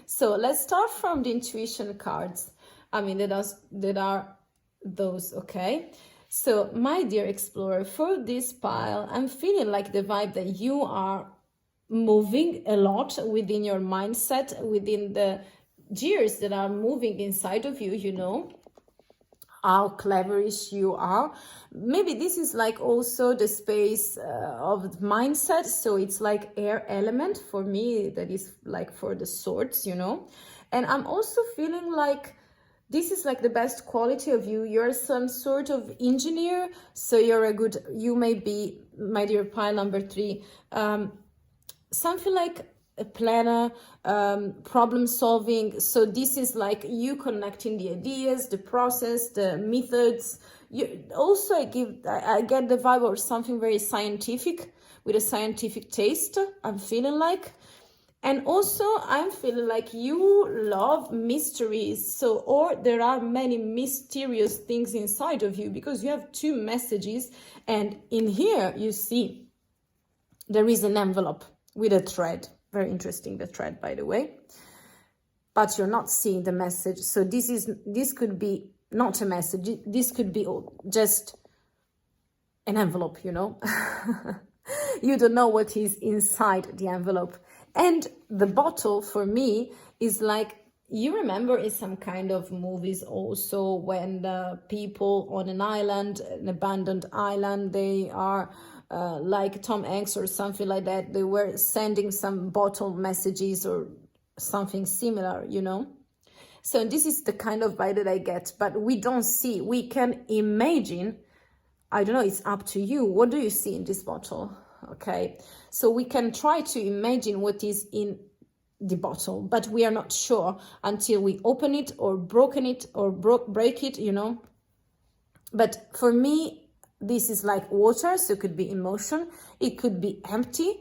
So let's start from the intuition cards. I mean, that are those, okay? So my dear explorer, for this pile, I'm feeling like the vibe that you are moving a lot within your mindset, within the gears that are moving inside of you, you know, how cleverish you are. Maybe this is like also the space of mindset. So it's like air element for me, that is like for the swords, you know. And I'm also feeling like this is like the best quality of you. You're some sort of engineer. So you may be, my dear pile number 3, something like a planner, problem solving. So this is like you connecting the ideas, the process, the methods. I get the vibe of something very scientific, with a scientific taste, I'm feeling like. And also I'm feeling like you love mysteries. So, or there are many mysterious things inside of you, because you have 2 messages. And in here you see there is an envelope with a thread. Very interesting, the thread, by the way. But you're not seeing the message. So this could be not a message. This could be just an envelope, you know. You don't know what is inside the envelope. And the bottle for me is like, you remember in some kind of movies also, when the people on an island, an abandoned island, they are like Tom Hanks or something like that, they were sending some bottle messages or something similar, you know. So this is the kind of vibe that I get, but we don't see. We can imagine. I don't know, it's up to you. What do you see in this bottle? Okay, so we can try to imagine what is in the bottle, but we are not sure until we open it or broken it or break it, you know. But for me, this is like water, so it could be emotion, it could be empty,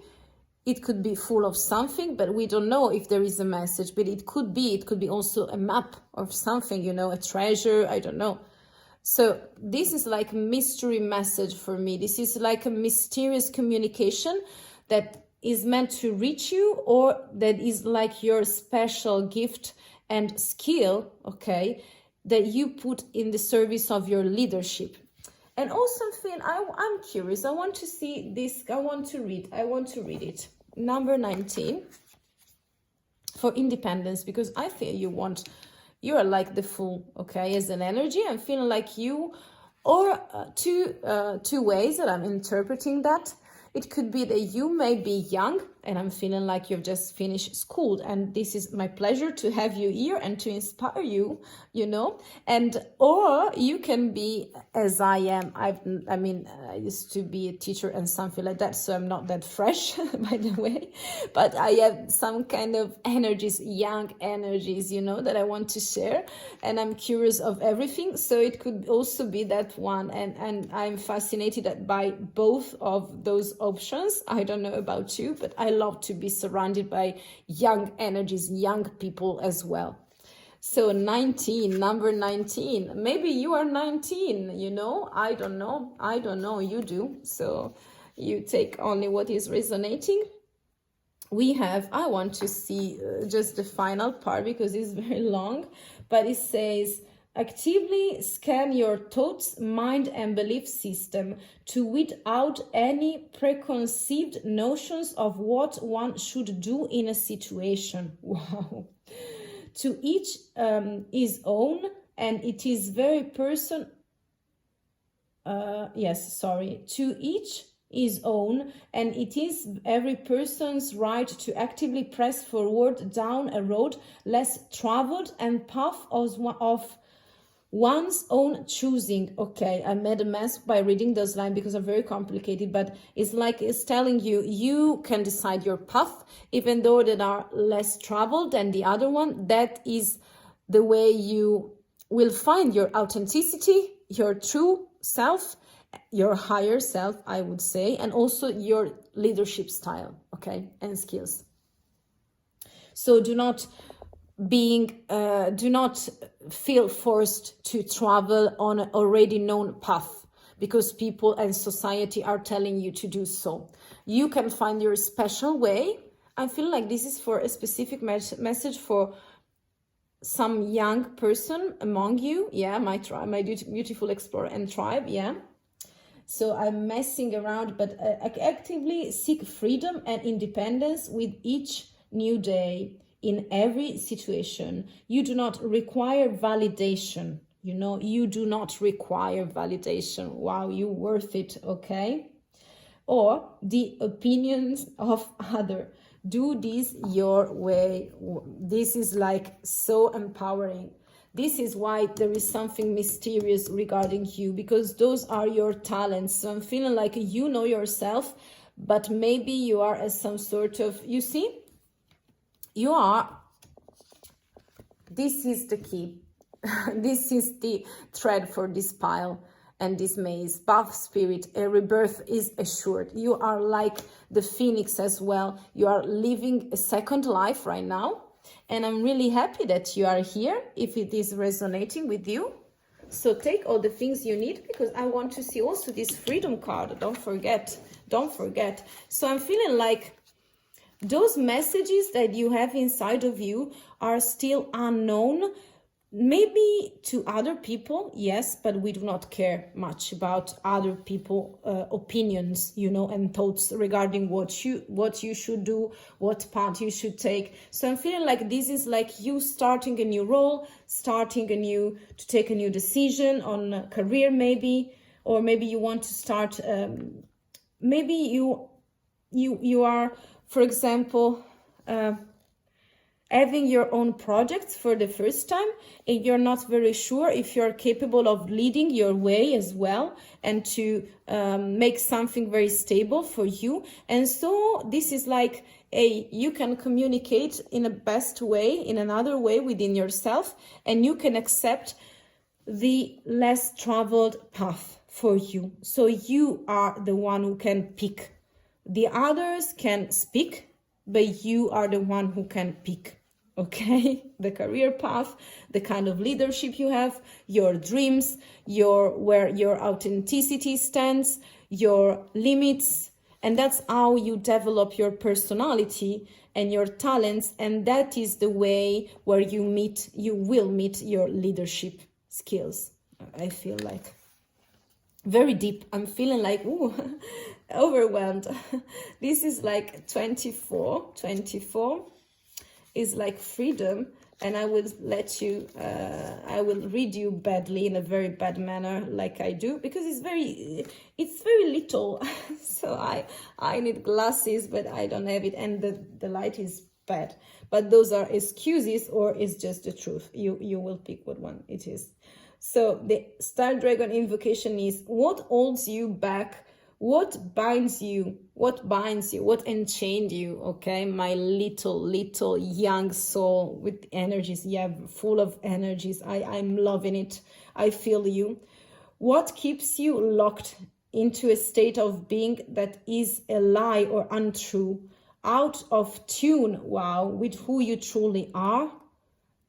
it could be full of something, but we don't know if there is a message. But it could be also a map of something, you know, a treasure, I don't know. So this is like a mystery message for me. This is like a mysterious communication that is meant to reach you, or that is like your special gift and skill, okay, that you put in the service of your leadership. And also, I'm curious. I want to see this. I want to read it. Number 19 for independence, because I feel you are like the fool, okay, as an energy. I'm feeling like you, or two ways that I'm interpreting that. It could be that you may be young and I'm feeling like you've just finished school, and this is my pleasure to have you here and to inspire you, you know. And or you can be as I am. I used to be a teacher and something like that, so I'm not that fresh by the way, but I have some kind of energies, young energies, you know, that I want to share, and I'm curious of everything. So it could also be that one, and I'm fascinated by both of those options. I don't know about you, but I love to be surrounded by young energies, young people as well. So 19, number 19, maybe you are 19, you know, I don't know, you do. So you take only what is resonating. We have, I want to see just the final part because it's very long, but it says, actively scan your thoughts, mind, and belief system to weed out any preconceived notions of what one should do in a situation. Wow. To each his own, and it is very to each his own, and it is every person's right to actively press forward down a road less traveled and path of one's own choosing. Okay, I made a mess by reading those lines because they're very complicated, but it's like it's telling you, you can decide your path, even though they are less traveled than the other one. That is the way you will find your authenticity, your true self, your higher self, I would say, and also your leadership style, okay, and skills. So do not feel forced to travel on an already known path because people and society are telling you to do so. You can find your special way. I feel like this is for a specific message for some young person among you. Yeah, my tribe, my beautiful explorer and tribe. Yeah. So I'm messing around, but actively seek freedom and independence with each new day. In every situation, you do not require validation. You know, you do not require validation. Wow, you're worth it, okay? Or the opinions of other. Do this your way. This is like so empowering. This is why there is something mysterious regarding you, because those are your talents. So I'm feeling like you know yourself, but maybe you are as some sort of, you see, you are, this is the key. This is the thread for this pile and this maze. Path spirit, a rebirth is assured. You are like the phoenix as well. You are living a second life right now. And I'm really happy that you are here, if it is resonating with you. So take all the things you need, because I want to see also this freedom card. Don't forget. So I'm feeling like those messages that you have inside of you are still unknown, maybe to other people, yes, but we do not care much about other people opinions, you know, and thoughts regarding what you should do, what path you should take. So I'm feeling like this is like you starting a new role, to take a new decision on a career maybe, or maybe you want to start, maybe you are, for example, having your own projects for the first time, and you're not very sure if you're capable of leading your way as well, and to make something very stable for you. And so this is like you can communicate in a best way, in another way within yourself, and you can accept the less traveled path for you. So you are the one who can pick. The others can speak, but you are the one who can pick, okay? The career path, the kind of leadership you have, your dreams, where your authenticity stands, your limits, and that's how you develop your personality and your talents, and that is the way where you will meet your leadership skills. I feel like very deep. I'm feeling like, ooh, overwhelmed. This is like 24, is like freedom. And I will let you, I will read you badly in a very bad manner, like I do, because it's very little. So I need glasses, but I don't have it, and the light is bad. But those are excuses, or it's just the truth. You will pick what one it is. So the Star Dragon invocation is: what holds you back? What binds you? What binds you? What enchained you? Okay, my little young soul with energies. Yeah, full of energies. I'm loving it. I feel you. What keeps you locked into a state of being that is a lie or untrue, out of tune, wow, with who you truly are?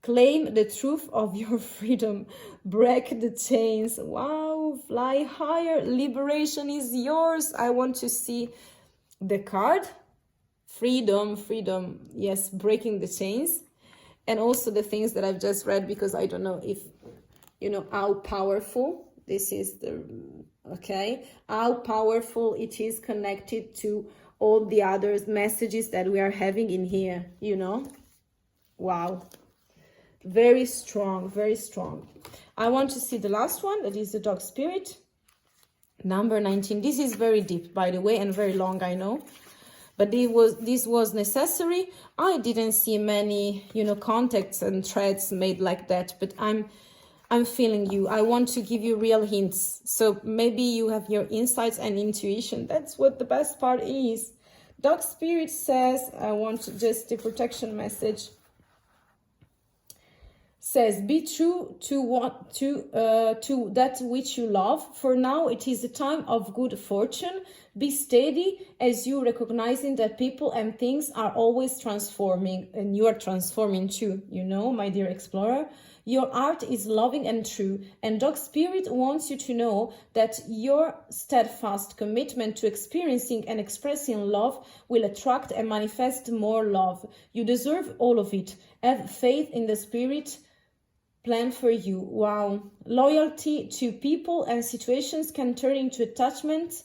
Claim the truth of your freedom. Break the chains. Wow, fly higher. Liberation is yours. I want to see the card. Freedom, freedom. Yes, breaking the chains. And also the things that I've just read, because I don't know if, you know, how powerful this is. How powerful it is connected to all the other messages that we are having in here, you know. Wow. Very strong, very strong. I want to see the last one, that is the dog spirit. Number 19. This is very deep, by the way, and very long, I know. But this was necessary. I didn't see many, you know, contacts and threads made like that, but I'm feeling you. I want to give you real hints. So maybe you have your insights and intuition. That's what the best part is. Dog spirit says, I want just the protection message. Says, be true to that which you love. For now, it is a time of good fortune. Be steady as you recognizing that people and things are always transforming, and you are transforming too, you know, my dear explorer. Your art is loving and true, and Dog Spirit wants you to know that your steadfast commitment to experiencing and expressing love will attract and manifest more love. You deserve all of it. Have faith in the Spirit plan for you. Wow. Loyalty to people and situations can turn into attachment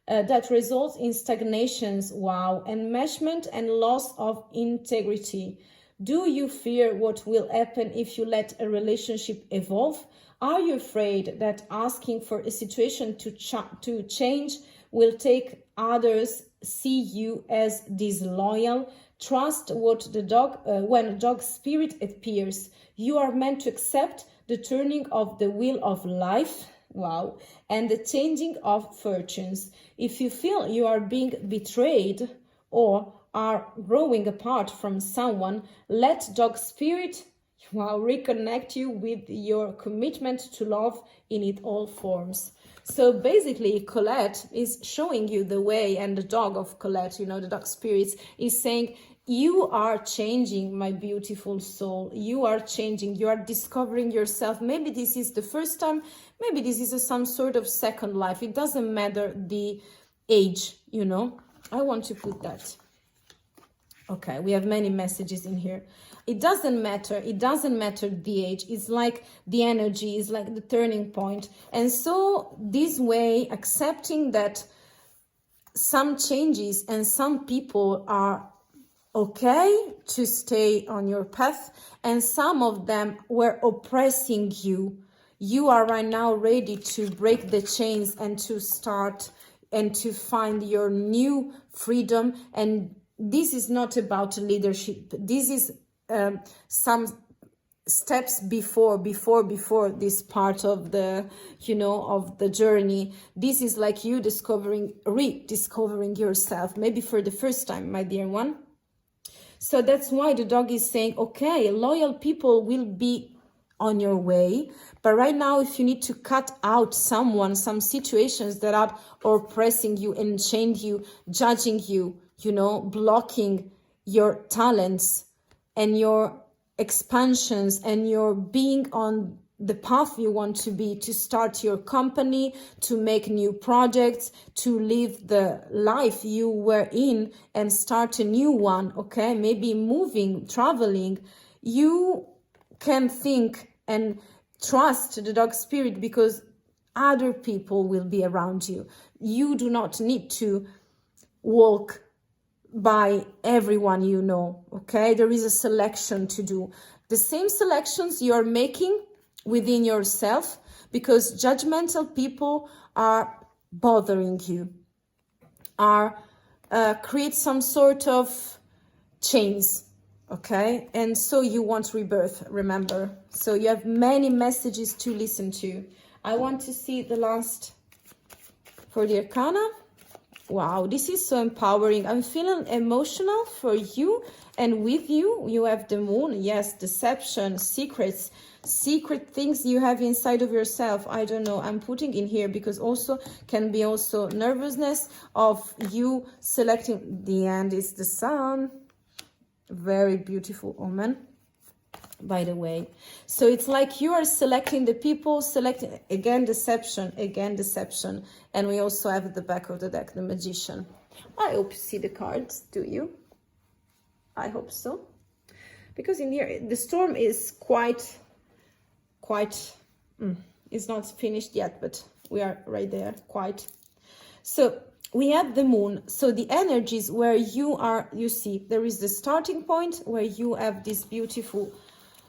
that results in stagnations. Wow. Enmeshment and loss of integrity. Do you fear what will happen if you let a relationship evolve? Are you afraid that asking for a situation to change will take others see you as disloyal? Trust what the dog when dog spirit appears. You are meant to accept the turning of the wheel of life, wow, and the changing of fortunes. If you feel you are being betrayed or are growing apart from someone, let dog spirit, wow, reconnect you with your commitment to love in it all forms. So basically, Colette is showing you the way, and the dog of Colette, you know, the dog spirits, is saying, you are changing, my beautiful soul. You are changing. You are discovering yourself. Maybe this is the first time. Maybe this is some sort of second life. It doesn't matter the age, you know. I want to put that. Okay, we have many messages in here. It doesn't matter. It doesn't matter the age. It's like the energy. It's like the turning point. And so this way, accepting that some changes and some people are okay to stay on your path, and some of them were oppressing you. You are right now ready to break the chains and to start and to find your new freedom. And this is not about leadership. This is some steps before this part of the, you know, of the journey. This is like you rediscovering yourself, maybe for the first time, my dear one. So that's why the dog is saying, okay, loyal people will be on your way. But right now, if you need to cut out someone, some situations that are oppressing you, enchained you, judging you, you know, blocking your talents and your expansions and your being on the path you want to be, to start your company, to make new projects, to live the life you were in and start a new one, okay? Maybe moving, traveling. You can think and trust the dog spirit because other people will be around you. You do not need to walk by everyone you know, okay? There is a selection to do. The same selections you are making within yourself, because judgmental people are bothering you, are create some sort of chains, okay? And so you want rebirth, remember. So you have many messages to listen to. I want to see the last for the Arcana. Wow, this is so empowering. I'm feeling emotional for you and with you. You have the moon. Yes, deception, secrets, secret things you have inside of yourself. I don't know. I'm putting in here because also can be also nervousness of you selecting. The end is the sun. Very beautiful omen, by the way. So it's like you are selecting the people, selecting again deception, and we also have at the back of the deck the Magician. I hope you see the cards. Do you? I hope so, because in here the storm is quite it's not finished yet, but we are right there, quite. So we have the moon. So the energies where you are, you see there is the starting point where you have this beautiful,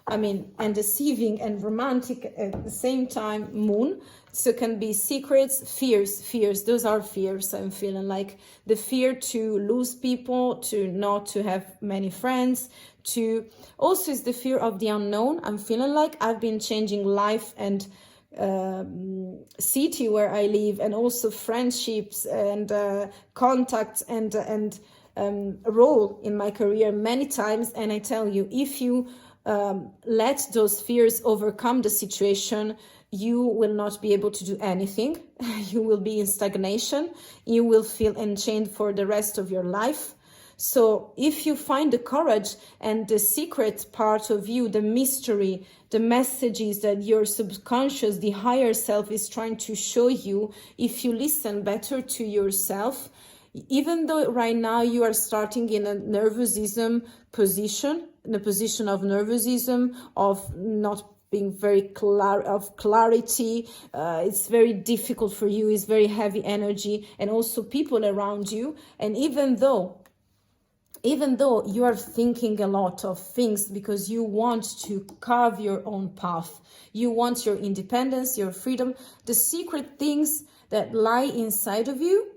I mean, and deceiving and romantic at the same time moon. So can be secrets, fears. Those are fears. I'm feeling like the fear to lose people, to not to have many friends, to also is the fear of the unknown. I'm feeling like I've been changing life and city where I live, and also friendships and contacts and role in my career many times. And I tell you, if you let those fears overcome the situation, you will not be able to do anything. You will be in stagnation. You will feel enchained for the rest of your life. So if you find the courage and the secret part of you, the mystery, the messages that your subconscious, the higher self is trying to show you, if you listen better to yourself, even though right now you are starting in a nervosism position, in a position of nervosism, of not being very clarity, it's very difficult for you, it's very heavy energy, and also people around you. And even though you are thinking a lot of things because you want to carve your own path, you want your independence, your freedom, the secret things that lie inside of you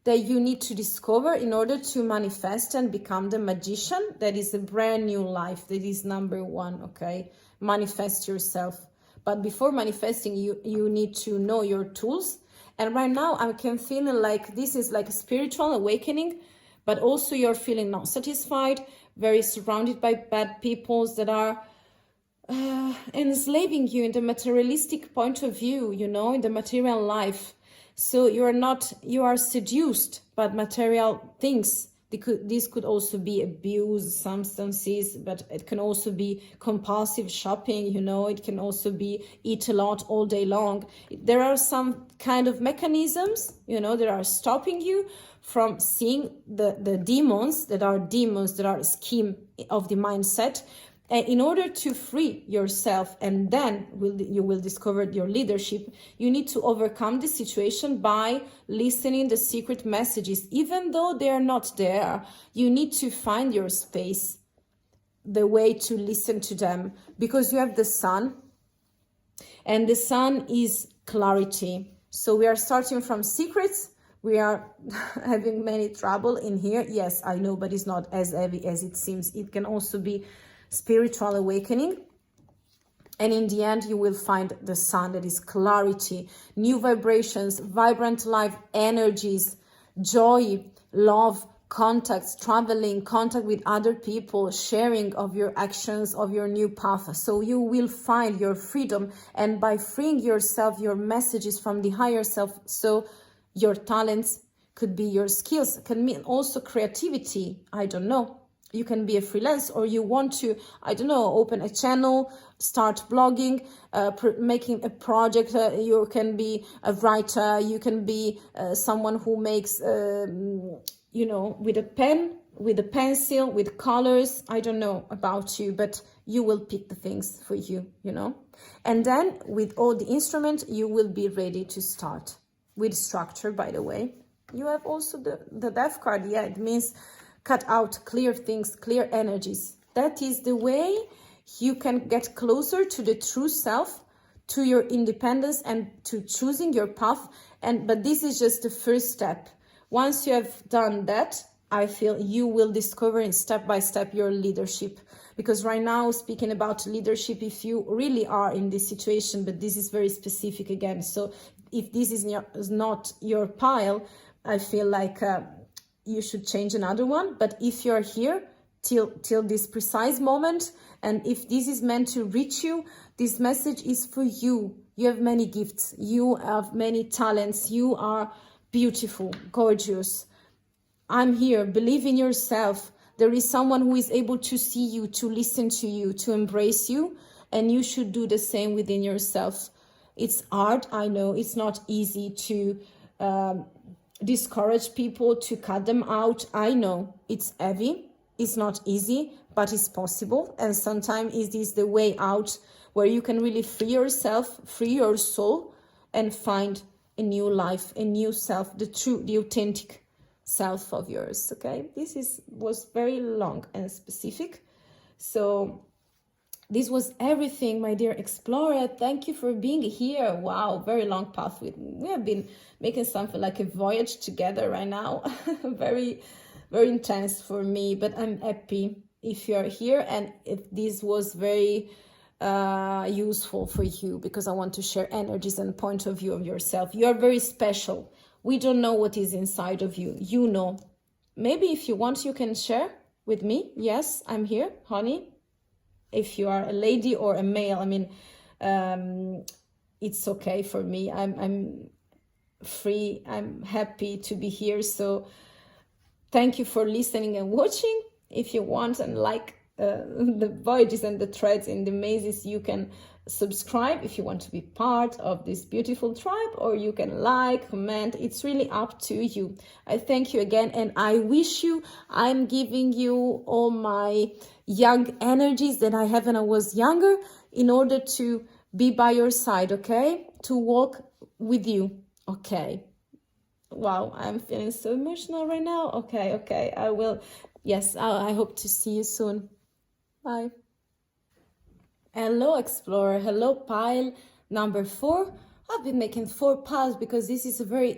that you need to discover in order to manifest and become the magician. That is a brand new life. That is number one, okay? Manifest yourself. But before manifesting, you need to know your tools. And right now I can feel like this is like a spiritual awakening, but also you're feeling not satisfied, very surrounded by bad peoples that are enslaving you in the materialistic point of view, you know, in the material life. So you are seduced by material things. This could also be abuse, substances, but it can also be compulsive shopping, you know, it can also be eat a lot all day long. There are some kind of mechanisms, you know, that are stopping you from seeing the demons that are a scheme of the mindset. And in order to free yourself, and then you will discover your leadership, you need to overcome the situation by listening the secret messages. Even though they are not there, you need to find your space, the way to listen to them, because you have the sun, and the sun is clarity. So we are starting from secrets. We are having many trouble in here. Yes, I know, but it's not as heavy as it seems. It can also be spiritual awakening, and in the end you will find the sun, that is clarity, new vibrations, vibrant life energies, joy, love, contacts, traveling, contact with other people, sharing of your actions, of your new path. So you will find your freedom, and by freeing yourself, your messages from the higher self, so your talents could be your skills, can mean also creativity. I don't know, you can be a freelance, or you want to, I don't know, open a channel, start blogging, making a project. You can be a writer, you can be someone who makes, you know, with a pen, with a pencil, with colors. I don't know about you, but you will pick the things for you, you know. And then with all the instruments, you will be ready to start with structure, by the way. You have also the death card. Yeah, it means cut out, clear things, clear energies. That is the way you can get closer to the true self, to your independence, and to choosing your path. But this is just the first step. Once you have done that, I feel you will discover in step by step your leadership. Because right now, speaking about leadership, if you really are in this situation, but this is very specific again. So if this is not your pile, I feel like you should change another one. But if you're here till this precise moment, and if this is meant to reach you, this message is for you. You have many gifts. You have many talents. You are beautiful, gorgeous. I'm here. Believe in yourself. There is someone who is able to see you, to listen to you, to embrace you, and you should do the same within yourself. It's hard, I know. It's not easy to discourage people, to cut them out. I know it's heavy. It's not easy, but it's possible. And sometimes it is the way out where you can really free yourself, free your soul, and find a new life, a new self, the true, the authentic self of yours. Okay, this was very long and specific. So this was everything, my dear explorer. Thank you for being here. Wow, very long path. We have been making something like a voyage together right now. Very, very intense for me, but I'm happy if you're here and if this was very useful for you, because I want to share energies and point of view of yourself. You are very special. We don't know what is inside of you. You know. Maybe if you want, you can share with me. Yes, I'm here, honey. If you are a lady or a male, I mean, it's okay for me. I'm free. I'm happy to be here. So thank you for listening and watching. If you want and like the voyages and the threads in the mazes, you can subscribe if you want to be part of this beautiful tribe, or you can like, comment. It's really up to you. I thank you again, and I wish you, I'm giving you all my young energies that I had when I was younger in order to be by your side, okay? To walk with you, okay? Wow, I'm feeling so emotional right now. Okay, I will. Yes, I hope to see you soon. Bye. Hello, explorer. Hello, pile number 4. I've been making 4 piles because this is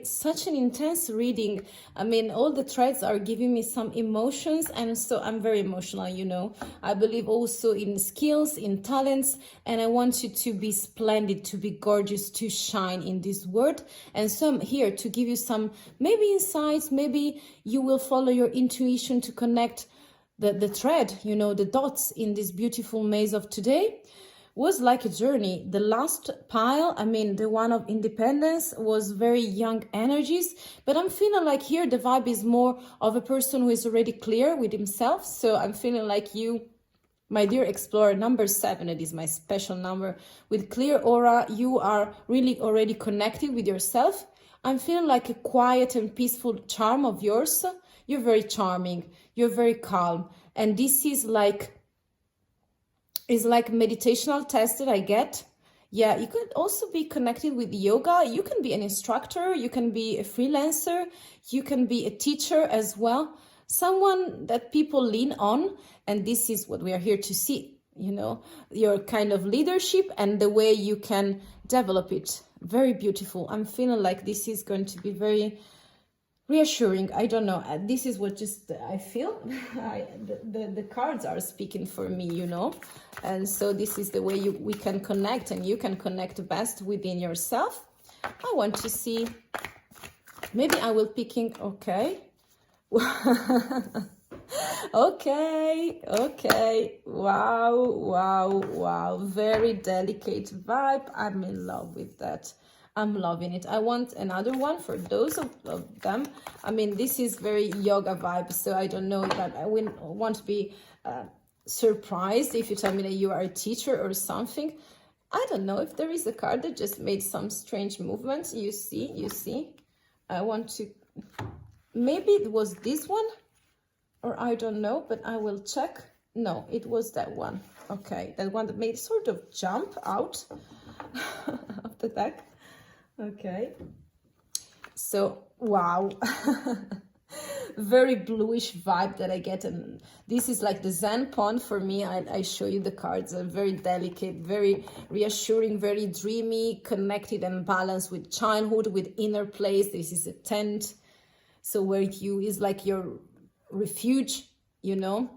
such an intense reading. I mean, all the threads are giving me some emotions, and so I'm very emotional, you know. I believe also in skills, in talents, and I want you to be splendid, to be gorgeous, to shine in this world. And so I'm here to give you some maybe insights. Maybe you will follow your intuition to connect the thread, you know, the dots in this beautiful maze of today. Was like a journey. The last pile, I mean, the one of independence, was very young energies, but I'm feeling like here the vibe is more of a person who is already clear with himself. So I'm feeling like you, my dear explorer, number 7, it is my special number, with clear aura. You are really already connected with yourself. I'm feeling like a quiet and peaceful charm of yours. You're very charming, you're very calm, and this is like meditational test that I get. Yeah, you could also be connected with yoga. You can be an instructor, you can be a freelancer, you can be a teacher as well, someone that people lean on. And this is what we are here to see, you know, your kind of leadership and the way you can develop it. Very beautiful. I'm feeling like this is going to be very reassuring. I don't know, this is what just I feel. The cards are speaking for me, you know, and so this is the way we can connect, and you can connect best within yourself. I want to see, maybe I will picking, okay. Okay, wow, very delicate vibe. I'm in love with that. I'm loving it. I want another one for those of them. I mean, this is very yoga vibe, so I don't know that I wouldn't want to be surprised if you tell me that you are a teacher or something. I don't know if there is a card that just made some strange movements. You see. I want to, maybe it was this one, or I don't know, but I will check. No, it was that one. Okay, that one that made sort of jump out of the deck. Okay, so wow. very bluish vibe that I get. And this is like the Zen pond for me. I show you the cards, are very delicate, very reassuring, very dreamy, connected and balanced with childhood, with inner place. This is a tent. So where you is like your refuge, you know.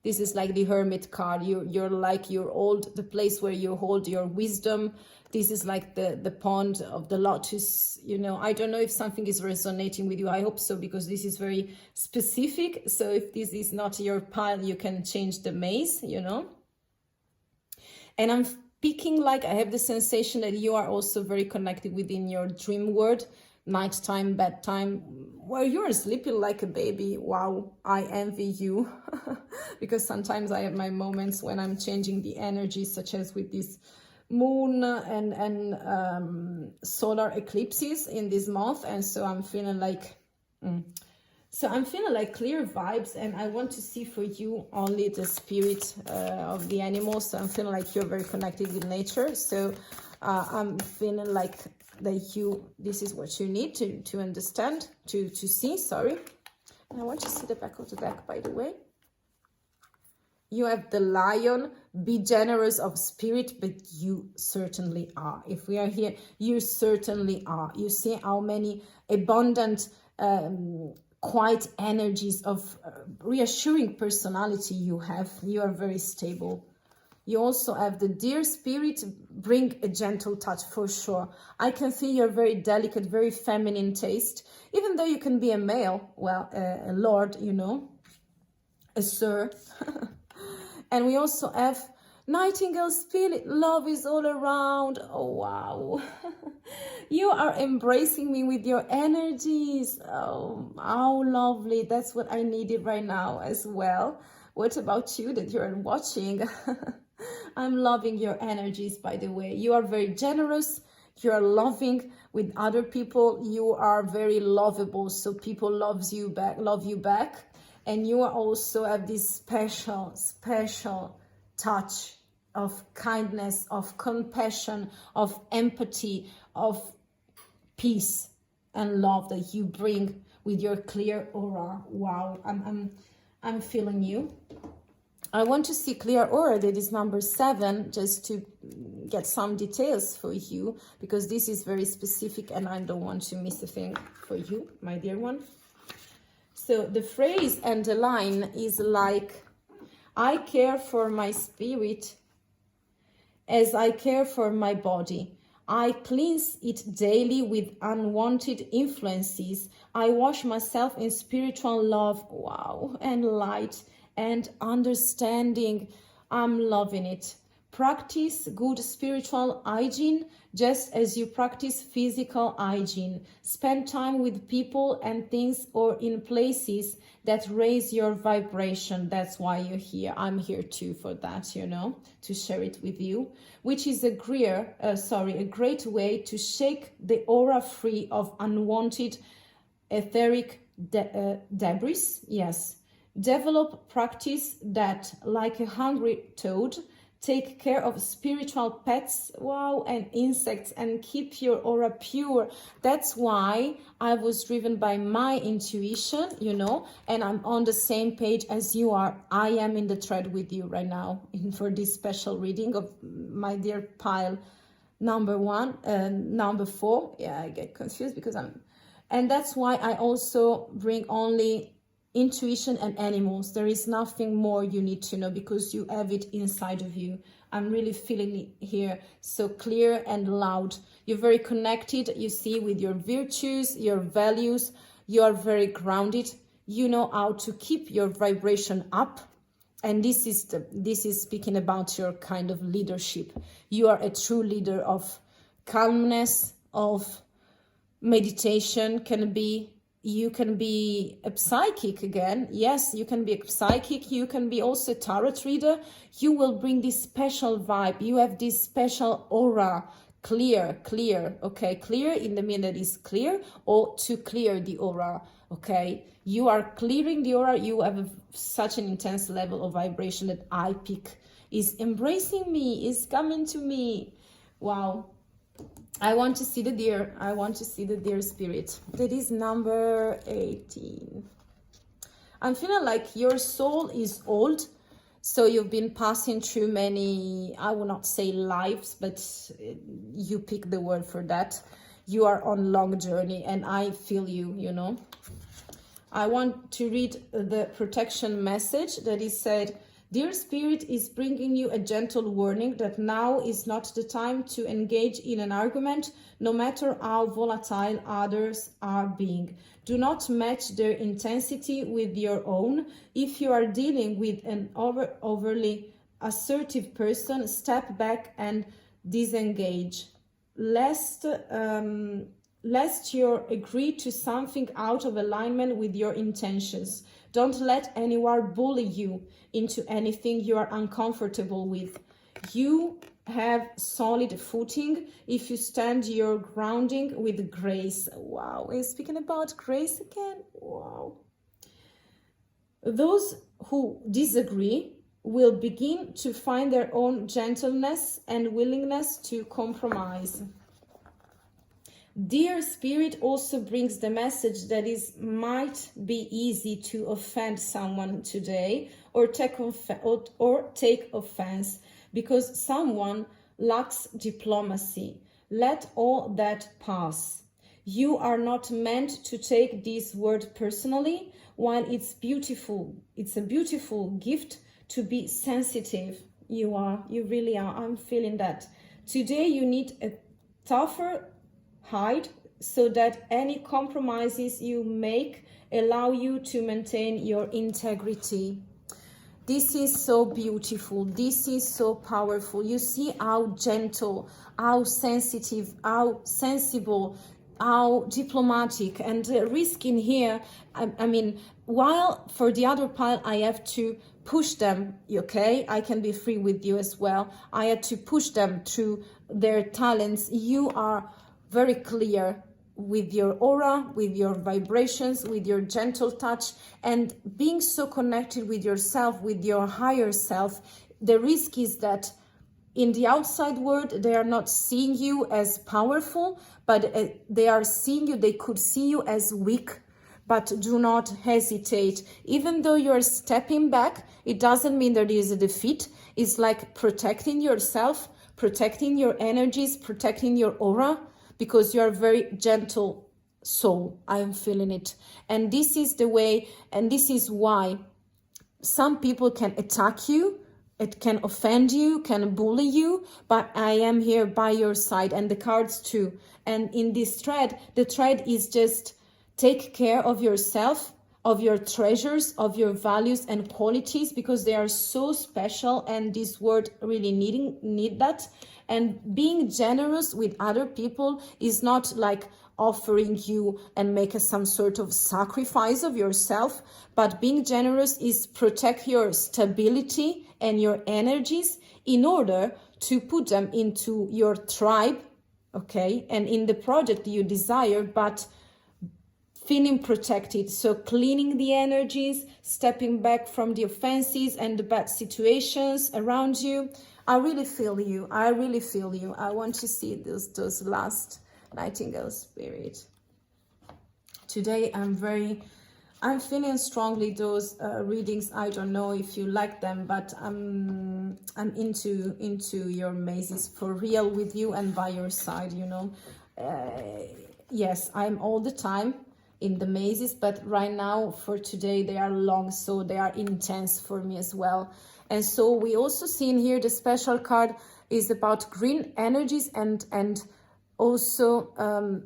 This is like the Hermit card. You're like the place where you hold your wisdom. This is like the pond of the lotus, you know. I don't know if something is resonating with you. I hope so, because this is very specific. So if this is not your pile, you can change the maze, you know. And I'm speaking like I have the sensation that you are also very connected within your dream world. Nighttime, bedtime, where you're sleeping like a baby. Wow, I envy you. Because sometimes I have my moments when I'm changing the energy, such as with this moon and solar eclipses in this month. And so I'm feeling like clear vibes, and I want to see for you only the spirit of the animals. So I'm feeling like you're very connected with nature. So I'm feeling like that this is what you need to understand, to see, sorry. And I want to see the back of the deck, by the way. You have the lion. Be generous of spirit, but you certainly are. If we are here, you certainly are. You see how many abundant, quiet energies of reassuring personality you have. You are very stable. You also have the dear spirit, bring a gentle touch for sure. I can feel your very delicate, very feminine taste, even though you can be a male, well, a lord, you know, a sir. And we also have nightingale spirit, love is all around. Oh, wow. You are embracing me with your energies. Oh, how lovely. That's what I needed right now as well. What about you that you're watching? I'm loving your energies, by the way. You are very generous. You are loving with other people. You are very lovable. So people love you back. And you also have this special touch of kindness, of compassion, of empathy, of peace and love that you bring with your clear aura. Wow, I'm feeling you. I want to see clear aura, that is number 7, just to get some details for you, because this is very specific and I don't want to miss a thing for you, my dear one. So the phrase and the line is like, I care for my spirit as I care for my body. I cleanse it daily with unwanted influences. I wash myself in spiritual love, wow, and light and understanding. I'm loving it. Practice good spiritual hygiene just as you practice physical hygiene. Spend time with people and things or in places that raise your vibration. That's why you're here. I'm here too for that, you know, to share it with you, which is a great way to shake the aura free of unwanted etheric debris. Yes. Develop practice that, like a hungry toad, take care of spiritual pets, wow, and insects, and keep your aura pure. That's why I was driven by my intuition, you know, and I'm on the same page as you are. I am in the thread with you right now for this special reading of my dear pile number 1 and number 4. Yeah, I get confused because and that's why I also bring only intuition and animals. There is nothing more you need to know because you have it inside of you. I'm really feeling it here, so clear and loud. You're very connected, you see, with your virtues, your values. You are very grounded. You know how to keep your vibration up. And this is speaking about your kind of leadership. You are a true leader of calmness, of meditation. You can be a psychic again. Yes, you can be a psychic. You can be also a tarot reader. You will bring this special vibe. You have this special aura. Clear, okay? Clear in the minute is clear, or to clear the aura, okay? You are clearing the aura. You have such an intense level of vibration that I pick is embracing me, is coming to me. Wow. I want to see the deer. I want to see the deer spirit. That is number 18. I'm feeling like your soul is old. So you've been passing through many, I will not say lives, but you pick the word for that. You are on long journey, and I feel you, you know. I want to read the protection message that is said, Dear Spirit is bringing you a gentle warning that now is not the time to engage in an argument, no matter how volatile others are being. Do not match their intensity with your own. If you are dealing with an overly assertive person, step back and disengage. Lest you agree to something out of alignment with your intentions. Don't let anyone bully you into anything you are uncomfortable with. You have solid footing if you stand your grounding with grace. Wow, we're speaking about grace again. Wow. Those who disagree will begin to find their own gentleness and willingness to compromise. Dear Spirit also brings the message that it might be easy to offend someone today or take offense because someone lacks diplomacy. Let all that pass. You are not meant to take this word personally. While it's beautiful, it's a beautiful gift to be sensitive. You really are. I'm feeling that. Today you need a tougher hide so that any compromises you make allow you to maintain your integrity. This is so beautiful. This is so powerful. You see how gentle, how sensitive, how sensible, how diplomatic, and the risk in here. I mean, while for the other pile I have to push them, okay? I can be free with you as well. I had to push them through their talents. You are very clear with your aura, with your vibrations, with your gentle touch, and being so connected with yourself, with your higher self. The risk is that in the outside world, they are not seeing you as powerful, but they are seeing you, they could see you as weak. But do not hesitate. Even though you're stepping back, it doesn't mean that it is a defeat. It's like protecting yourself, protecting your energies, protecting your aura, because you are a very gentle soul. I am feeling it. And this is the way, and this is why some people can attack you, it can offend you, can bully you, but I am here by your side, and the cards too. And in this thread, the thread is just take care of yourself, of your treasures, of your values and qualities, because they are so special, and this world really need that. And being generous with other people is not like offering you and make some sort of sacrifice of yourself, but being generous is protect your stability and your energies in order to put them into your tribe, okay, and in the project you desire, but feeling protected. So cleaning the energies, stepping back from the offenses and the bad situations around you. I really feel you. I really feel you. I want to see those last Nightingale Spirit. Today I'm feeling strongly those readings. I don't know if you like them, but I'm into your mazes for real with you and by your side, you know. Yes, I'm all the time in the mazes, but right now for today they are long, so they are intense for me as well. And so we also see in here the special card is about green energies and also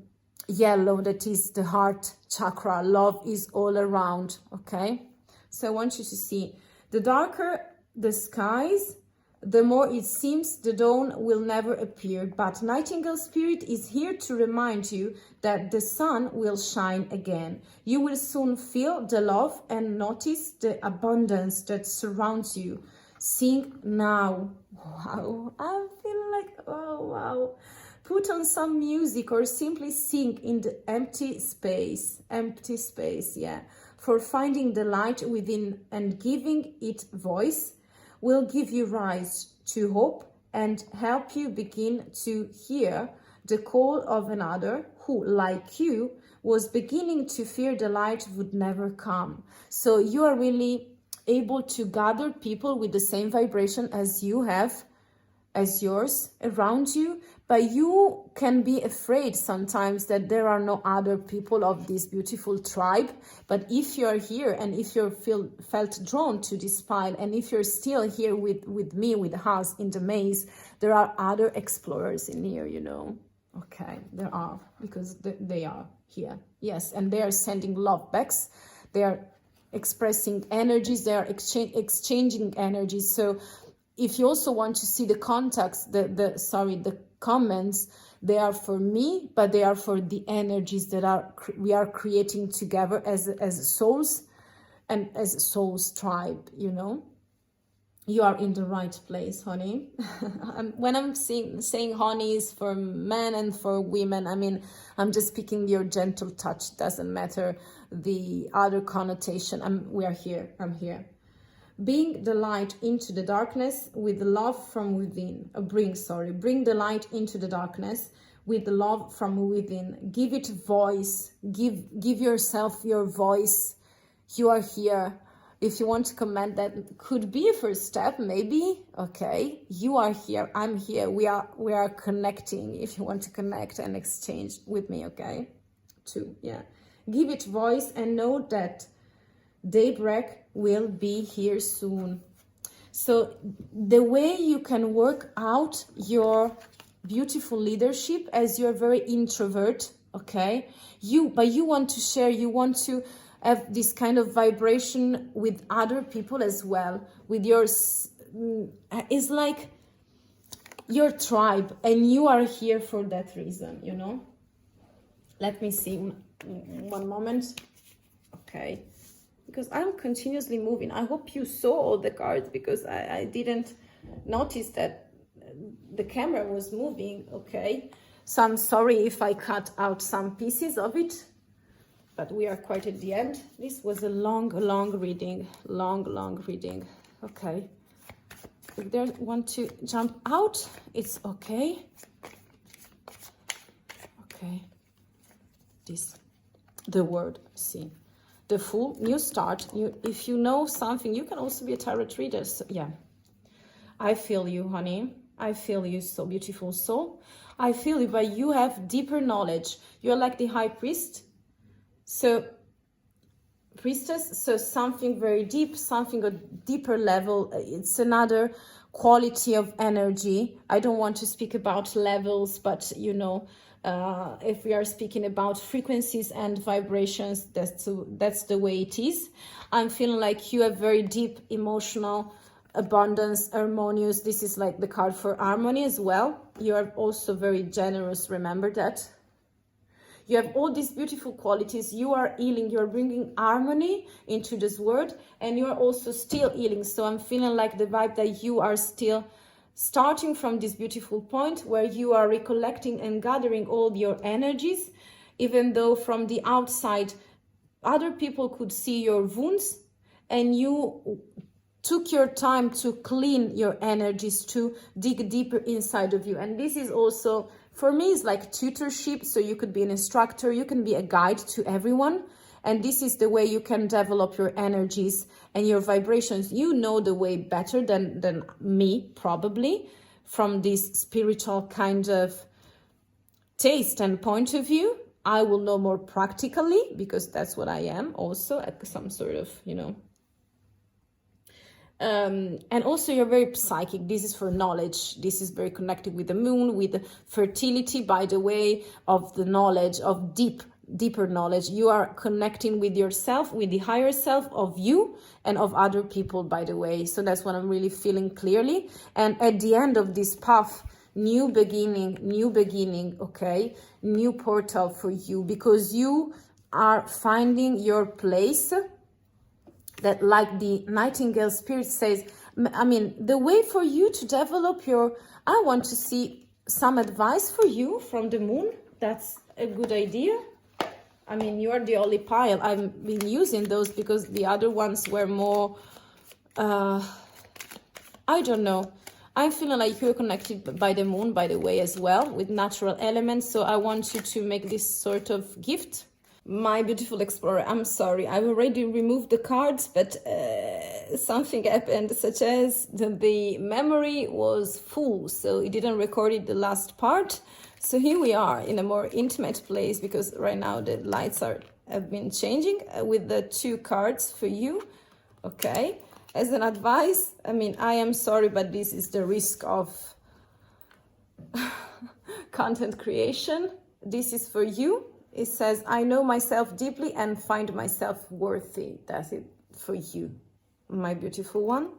yellow, that is the heart chakra. Love is all around, okay? So I want you to see the darker the skies, the more it seems the dawn will never appear. But Nightingale Spirit is here to remind you that the sun will shine again. You will soon feel the love and notice the abundance that surrounds you. Sing now. Wow, I feel like, oh wow. Put on some music or simply sing in the empty space, yeah. For finding the light within and giving it voice will give you rise to hope and help you begin to hear the call of another who, like you, was beginning to fear the light would never come. So you are really able to gather people with the same vibration as you have, as yours around you, but you can be afraid sometimes that there are no other people of this beautiful tribe. But if you're here and if you felt drawn to this pile, and if you're still here with me, with us in the maze, there are other explorers in here, you know. Okay, there are, because they are here. Yes, and they are sending love backs. They are expressing energies. They are exchanging energies. So if you also want to see the contacts, the comments, they are for me, but they are for the energies that we are creating together as souls, and as souls tribe, you know. You are in the right place, honey. When I'm saying honey is for men and for women, I mean, I'm just speaking your gentle touch. Doesn't matter the other connotation. We are here. I'm here. Being the light into the darkness with love from within. Bring the light into the darkness with love from within. Give it voice. Give yourself your voice. You are here. If you want to comment, that could be a first step, maybe. Okay, you are here. I'm here. We are connecting. If you want to connect and exchange with me, okay. 2, yeah. Give it voice and know that daybreak will be here soon. So the way you can work out your beautiful leadership, as you're very introvert, okay, but you want to share, you want to have this kind of vibration with other people as well, with yours. It's like your tribe, and you are here for that reason, you know. Let me see, one moment. Okay, because I'm continuously moving. I hope you saw all the cards, because I didn't notice that the camera was moving. Okay, so I'm sorry if I cut out some pieces of it, but we are quite at the end. This was a long reading, long reading. Okay, if they want to jump out, it's okay. Okay, the word, see. The Fool, new start. If you know something, you can also be a tarot reader. So, yeah, I feel you, honey. I feel you, so beautiful soul. I feel you, but you have deeper knowledge. You're like the high priest. So, priestess, so something very deep, something a deeper level. It's another quality of energy. I don't want to speak about levels, but you know, if we are speaking about frequencies and vibrations, that's the way it is. I'm feeling like you have very deep emotional abundance, harmonious. This is like the card for harmony as well. You are also very generous, remember that. You have all these beautiful qualities. You are healing, you're bringing harmony into this world, and you're also still healing. So I'm feeling like the vibe that you are still starting from this beautiful point where you are recollecting and gathering all your energies, even though from the outside other people could see your wounds, and you took your time to clean your energies, to dig deeper inside of you. And this is also, for me, it's like tutorship. So you could be an instructor, you can be a guide to everyone. And this is the way you can develop your energies and your vibrations. You know the way better than me, probably, from this spiritual kind of taste and point of view. I will know more practically, because that's what I am also, at some sort of, you know. And also you're very psychic. This is for knowledge. This is very connected with the moon, with fertility, by the way, of the knowledge, of deeper knowledge. You are connecting with yourself, with the higher self of you and of other people, by the way. So that's what I'm really feeling clearly. And at the end of this path, new beginning, okay? New portal for you, because you are finding your place. That, like the nightingale spirit says, I mean, the way for you to develop I want to see some advice for you from the moon. That's a good idea. I mean, you are the only pile. I've been using those because the other ones were more, I don't know. I'm feeling like you're connected by the moon, by the way, as well, with natural elements. So I want you to make this sort of gift My beautiful explorer, I'm sorry, I've already removed the cards, but something happened, such as the memory was full, so it didn't record it the last part. So here we are in a more intimate place, because right now the lights have been changing with the 2 cards for you. Okay, as an advice, I mean, I am sorry, but this is the risk of content creation. This is for you. It says, I know myself deeply and find myself worthy. That's it for you, my beautiful one.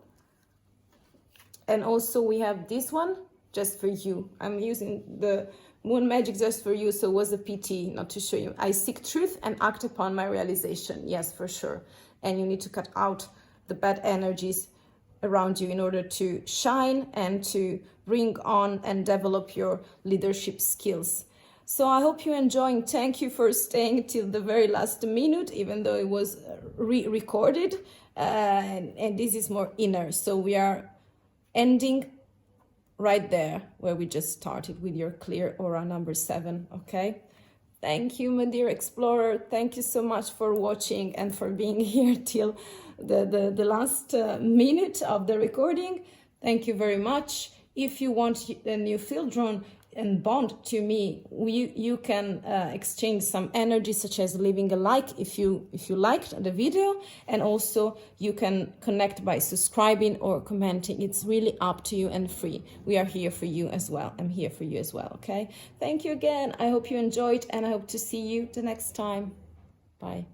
And also we have this one just for you. I'm using the Moon Magic just for you, so it was a PT not to show you. I seek truth and act upon my realization. Yes, for sure. And you need to cut out the bad energies around you in order to shine and to bring on and develop your leadership skills. So I hope you're enjoying. Thank you for staying till the very last minute, even though it was re-recorded. And this is more inner. So we are ending right there where we just started with your clear aura number 7, okay? Thank you, my dear explorer. Thank you so much for watching and for being here till the last minute of the recording. Thank you very much. If you want a new field drone and bond to me, you can exchange some energy, such as leaving a like if you liked the video, and also you can connect by subscribing or commenting. It's really up to you and free. We are here for you as well. I'm here for you as well. Okay, thank you again. I hope you enjoyed, and I hope to see you the next time. Bye.